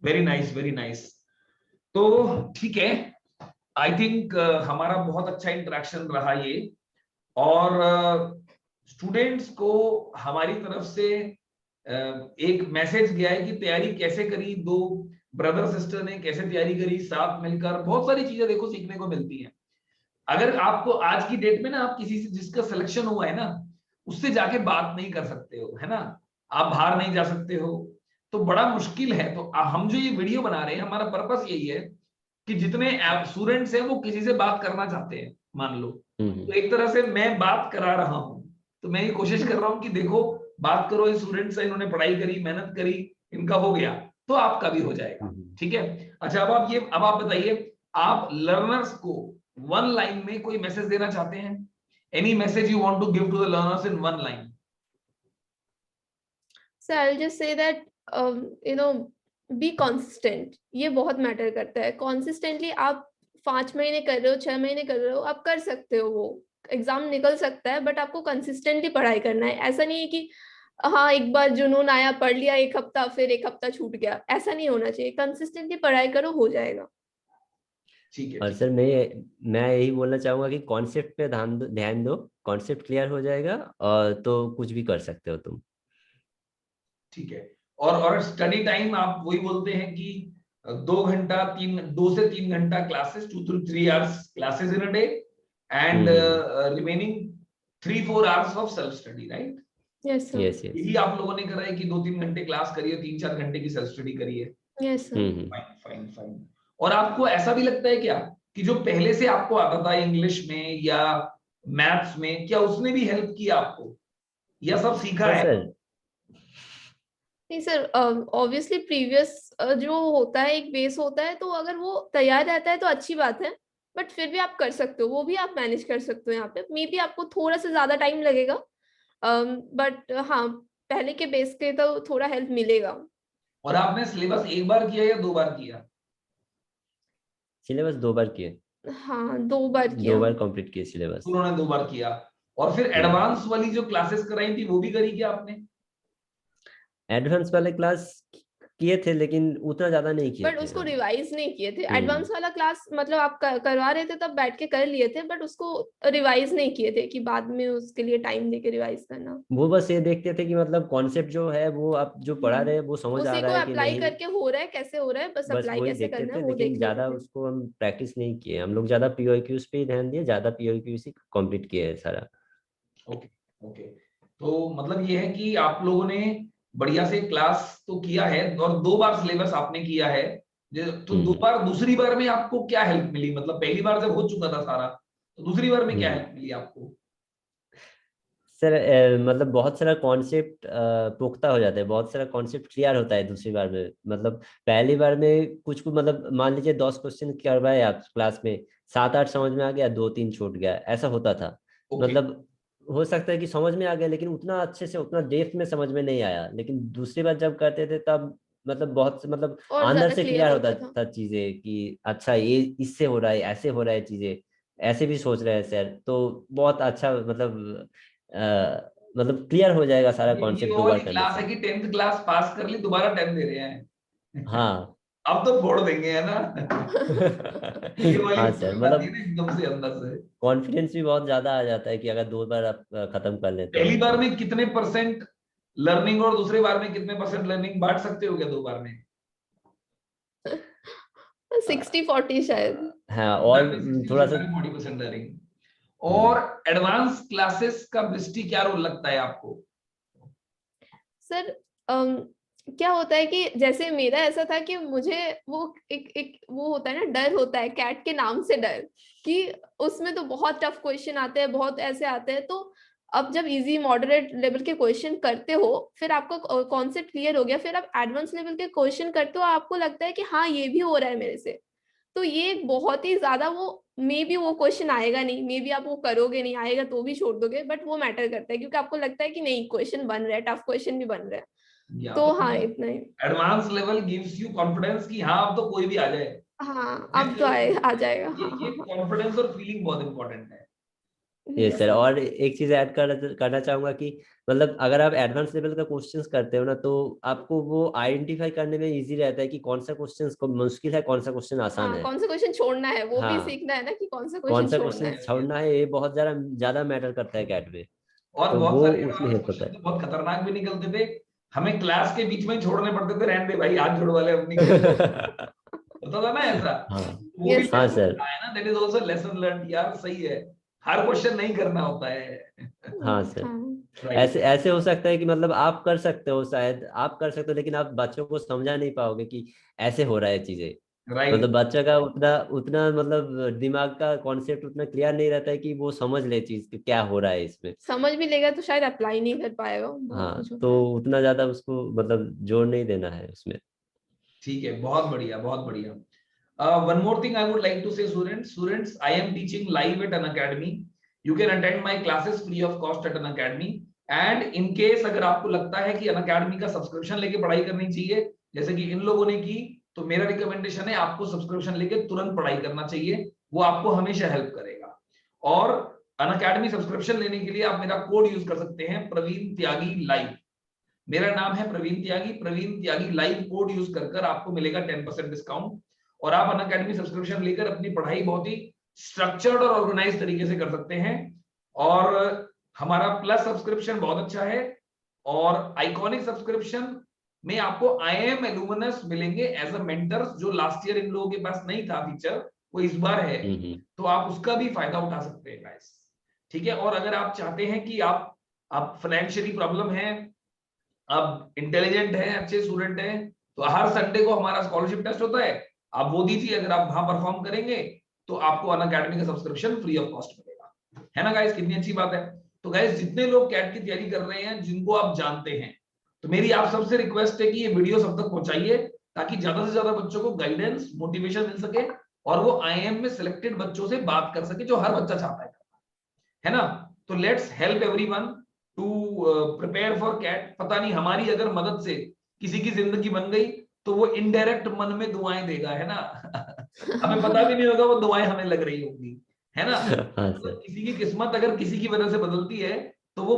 Very nice very nice. तो ठीक है, आई थिंक हमारा बहुत अच्छा इंटरेक्शन रहा ये, और स्टूडेंट्स को हमारी तरफ से एक मैसेज गया है कि तैयारी कैसे करी, 2 ब्रदर सिस्टर ने कैसे तैयारी करी साथ मिलकर, बहुत सारी चीजें देखो सीखने को मिलती हैं। अगर आपको आज की डेट में ना आप किसी से जिसका सिलेक्शन हुआ है ना उससे जाके बात नहीं कर सकते हो, है ना, आप बाहर नहीं जा सकते हो, तो बड़ा मुश्किल है। तो हम जो ये वीडियो बना रहे हैं हमारा पर्पस यही है कि जितने स्टूडेंट्स हैं वो किसी से बात करना चाहते हैं मान लो, तो एक तरह से मैं बात करा रहा हूं। तो मैं ये कोशिश कर रहा हूं कि देखो बात करो, ये स्टूडेंट्स हैं इन्होंने पढ़ाई करी, मेहनत करी, इनका हो गया तो आपका भी हो जाएगा, ठीक है। अच्छा अब आप बताइए, आप लर्नर्स को 1 लाइन में कोई मैसेज देना चाहते हैं? Any message you want to give to the learners in 1 line? Sir I will just say that you know be consistent. ये बहुत मैटर करता है। कंसिस्टेंटली आप 5 महीने कर रहे हो, 6 महीने कर रहे हो, आप कर सकते हो, वो एग्जाम निकल सकता है, बट आपको कंसिस्टेंटली पढ़ाई करना है। ऐसा नहीं है कि हाँ एक बार जुनून आया पढ़ लिया 1 हफ्ता फिर 1 हफ्ता छूट गया, ऐसा नहीं होना चाहिए। कंसिस्टेंटली पढ़ाई करो, हो जाएगा। ठीक है। और सर मैं यही बोलना चाहूंगा कि कॉन्सेप्ट पे ध्यान दो, कॉन्सेप्ट क्लियर हो जाएगा और तो कुछ भी कर सकते हो तुम। ठीक है। और स्टडी टाइम आप वही बोलते हैं कि 2 से 3 घंटा classes, 2 to 3 hours classes in a day, and remaining 3-4 hours of self study, right? Yes sir. Yes यही आप लोगों ने करा है कि 2-3 घंटे क्लास करिए, 3-4 घंटे की सेल्फ स्टडी करिए। Yes sir. Fine fine fine. और आपको ऐसा भी लगता है क्या कि जो पहले से आपको आता था इंग्लिश में या मैथ्स में, क्या उसने भी हेल्प किया आपको, या सब सीखा है? सर नहीं सर, ऑब्वियसली प्रीवियस जो होता है एक बेस होता है, तो अगर वो तैयार रहता है तो अच्छी बात है, बट फिर भी आप कर सकते हो, वो भी आप मैनेज कर सकते हो। यहाँ पे मे बी आपको थोड़ा सा ज्यादा टाइम लगेगा, बट हाँ पहले के बेस के तो थोड़ा हेल्प मिलेगा। और आपने सिलेबस 1 बार किया या 2 बार किया? सिलेबस 2 बार किए, हाँ 2 बार 2 किया। बार कंप्लीट किए सिलेबस। उन्होंने 2 बार किया। और फिर एडवांस वाली जो क्लासेस कराई थी वो भी करी क्या आपने? एडवांस वाले क्लास किए थे लेकिन उतना ज्यादा नहीं किए बट थे। उसको हाँ। रिवाइज नहीं किए थे। एडवांस वाला क्लास मतलब आप करवा रहे थे तब बैठ के कर लिए थे, बट उसको रिवाइज नहीं किए थे कि बाद में उसके लिए टाइम देके रिवाइज करना। वो बस ये देखते थे कि मतलब कॉन्सेप्ट जो है वो आप जो पढ़ा रहे हैं वो समझ आ उसी रहा को है कि अप्लाई नहीं, करके हो रहा है, कैसे हो रहा है, बस बस अप्लाई वही कैसे देखते करना है थे। वो लेकिन देख ज्यादा लेते थे। उसको हम प्रैक्टिस नहीं किए, हम लोग ज्यादा पीओक्यूज पे ही ध्यान दिए, ज्यादा पीओक्यूज ही कंप्लीट किए है सारा। ओके ओके, तो मतलब ये है कि आप लोगों ने बढ़िया से क्लास तो किया है और 2 बार सिलेबस आपने किया है। तो दूसरी बार में आपको क्या हेल्प मिली? मतलब पहली बार जब हो चुका था सारा, तो दूसरी बार में क्या हेल्प मिली आपको? सर मतलब बहुत सारा कॉन्सेप्ट पुख्ता हो जाता है, बहुत सारा कॉन्सेप्ट क्लियर होता है दूसरी बार में। मतलब पहली बार में कुछ मतलब मान लीजिए 10 क्वेश्चन करवाए आप क्लास में, 7-8 समझ में आ गया, 2-3 छूट गया, ऐसा होता था। ओके मतलब हो सकता है कि समझ में आ गया लेकिन उतना अच्छे से उतना डेप्थ में समझ में नहीं आया, लेकिन दूसरी बार जब करते थे तब मतलब बहुत मतलब और अंदर ज्यादा से क्लियर क्लियर होता होता था। था चीजें कि अच्छा ये इससे हो रहा है, ऐसे हो रहा है चीजें, ऐसे भी सोच रहे हैं सर, तो बहुत अच्छा मतलब मतलब क्लियर हो जाएगा सारा ये कॉन्सेप्ट वो 2 बार वाली करने क्लास से। है कि 10th क्लास पास कर ली, दोबारा 10 दे रहे हैं। हाँ। अब तो फोड़ देंगे, है ना? ये वाली हाँ सर, फीलिंग आती है मतलब ना एकदम से अंदर से। कॉन्फिडेंस भी बहुत ज्यादा आ जाता है कि अगर 2 बार आप खत्म कर लेते पहली हैं बार तो। में कितने परसेंट लर्निंग और दूसरे बार में कितने परसेंट लर्निंग बांट सकते हो क्या 2 बार में? 60-40 शायद। हाँ, इस बार और में थोड़ा 60% सा। Learning, 40% learning. हम्म, और एडवांस क्लासेस का दृष्टि क्या रोल लगता है आपको? सर क्या होता है कि जैसे मेरा ऐसा था कि मुझे वो एक वो होता है ना, डर होता है, कैट के नाम से डर, कि उसमें तो बहुत टफ क्वेश्चन आते हैं, बहुत ऐसे आते हैं। तो अब जब इजी मॉडरेट लेवल के क्वेश्चन करते हो, फिर आपका कॉन्सेप्ट क्लियर हो गया, फिर आप एडवांस लेवल के क्वेश्चन करते हो, आपको लगता है कि हाँ ये भी हो रहा है मेरे से। तो ये बहुत ही ज्यादा, वो मे बी वो क्वेश्चन आएगा नहीं, मे बी आप वो करोगे नहीं, आएगा तो भी छोड़ दोगे, बट वो मैटर करता है क्योंकि आपको लगता है कि नहीं क्वेश्चन बन रहा है, टफ क्वेश्चन भी बन रहा है। या तो तो हाँ मतलब इतना ही। Advance level gives you confidence कि हाँ अब तो कोई भी आ जाए, हाँ मैं अब तो कर लूंगा। आ जाएगा। ये हाँ ये हाँ। कॉन्फिडेंस और फीलिंग बहुत इंपॉर्टेंट है। ये यस सर, सर। और एक चीज ऐड करना चाहूंगा कि मतलब अगर आप एडवांस लेवल का क्वेश्चंस करते हो ना, तो आपको वो आइडेंटिफाई करने में इजी रहता है कि कौन सा क्वेश्चन को मुश्किल है, कौन सा क्वेश्चन आसान हाँ है। कौन सा क्वेश्चन छोड़ना है वो भी हाँ, सीखना है ना, कि कौन सा कौन क्वेश्चन सा छोड़ना क्वेश्चन है। छोड़ना है, ये बहुत ज्यादा ज्यादा मैटर करता है कैट में। और तो बहुत वो सारे उसमें एडवांस हेल्प होता क्वेश्चन है। तो बहुत खतरनाक भी निकलते थे, हमें क्लास के बीच में ही छोड़ने पड़ते थे, रहने दे भाई हाथ जोड़ वाले अपनी खेल। होता था ना ऐसा? हाँ। वो भी यस हाँ सर। Lesson sir. है ना, that is also lesson learn. यार सही है, हर क्वेश्चन नहीं करना होता है। हाँ सर, हाँ राइट ऐसे ऐसे हो सकता है कि मतलब आप कर सकते हो, शायद आप कर सकते हो, लेकिन आप बच्चों को समझा नहीं पाओगे कि ऐसे हो रहा है चीजें। राइट। मतलब बच्चा का उतना उतना मतलब दिमाग का कॉन्सेप्ट उतना क्लियर नहीं रहता है कि वो समझ ले चीज कि क्या हो रहा है इसमें। समझ भी लेगा तो शायद अप्लाई नहीं कर पाएगा, बहुत हाँ, कुछ तो होता है। उतना ज्यादा उसको मतलब जोर नहीं देना है उसमें। ठीक है, बहुत बढ़िया बहुत बढ़िया। One more thing I would like to say, students, I am teaching live at an academy. You can attend my classes free of cost at an academy. And in case अगर आपको लगता है कि अन अकेडमी का सब्सक्रिप्शन लेके पढ़ाई करनी चाहिए, जैसे कि इन लोगों ने की, तो मेरा रिकमेंडेशन है आपको सब्सक्रिप्शन लेके तुरंत पढ़ाई करना चाहिए, वो आपको हमेशा हेल्प करेगा। और अन अकेडमी सब्सक्रिप्शन लेने के लिए आप मेरा कोड यूज कर सकते हैं, प्रवीण त्यागी लाइव। मेरा नाम है प्रवीण त्यागी लाइव कोड यूज कर आपको मिलेगा 10% डिस्काउंट। और आप अनअकैडमी सब्सक्रिप्शन लेकर अपनी पढ़ाई बहुत ही स्ट्रक्चर्ड और ऑर्गेनाइज तरीके से कर सकते हैं। और हमारा प्लस सब्सक्रिप्शन बहुत अच्छा है, और आइकॉनिक सब्सक्रिप्शन में आपको IIM एलुमनस मिलेंगे एज अ मेंटर्स, जो लास्ट ईयर इन लोगों के पास नहीं था फीचर, वो इस बार है। तो आप उसका भी फायदा उठा सकते हैं गाइस। ठीक है, और अगर आप चाहते हैं कि आप फाइनेंशियली प्रॉब्लम है, आप इंटेलिजेंट हैं, अच्छे स्टूडेंट हैं, तो हर संडे को हमारा स्कॉलरशिप टेस्ट होता है, आप वो दीजिए। अगर आप वहां परफॉर्म करेंगे तो आपको अन अकेडमी का सब्सक्रिप्शन फ्री ऑफ कॉस्ट मिलेगा, है ना गाइस? कितनी अच्छी बात है। तो गाइस जितने लोग कैट की तैयारी कर रहे हैं, जिनको आप जानते हैं, तो मेरी आप सबसे रिक्वेस्ट है कि ये वीडियो सब तक पहुंचाइए, ताकि ज्यादा से ज्यादा बच्चों को गाइडेंस मोटिवेशन मिल सके, और वो IIM में सिलेक्टेड बच्चों से बात कर सके, जो हर बच्चा चाहता है ना? तो let's help everyone to prepare for CAT. पता नहीं हमारी अगर मदद से किसी की जिंदगी बन गई, तो वो इनडायरेक्ट मन में दुआएं देगा, है ना? हमें पता भी नहीं होगा वो दुआएं हमें लग रही होंगी। है ना? हाँ तो सर। किसी की किस्मत अगर किसी की वजह से बदलती है तो वो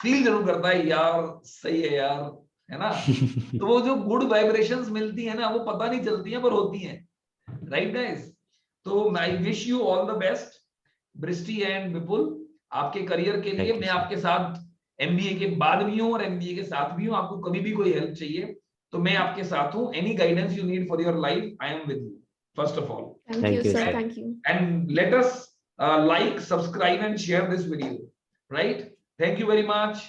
फील जरूर करता है यार सही है यार, है ना? तो वो जो गुड वाइब्रेशंस मिलती है ना वो पता नहीं चलती हैं पर होती हैं, राइट गाइस? तो I wish you all the best Bristi and Vipul आपके करियर के लिए। Thank you, मैं sir. आपके साथ एमबीए के बाद भी हूँ और एमबीए के साथ भी हूँ, आपको कभी भी कोई हेल्प चाहिए तो मैं आपके साथ हूँ। Any guidance you need for your life I am with you first of all. Thank you, Thank you, sir. sir. Thank you. And let us like, subscribe and share this video, right? Thank you very much.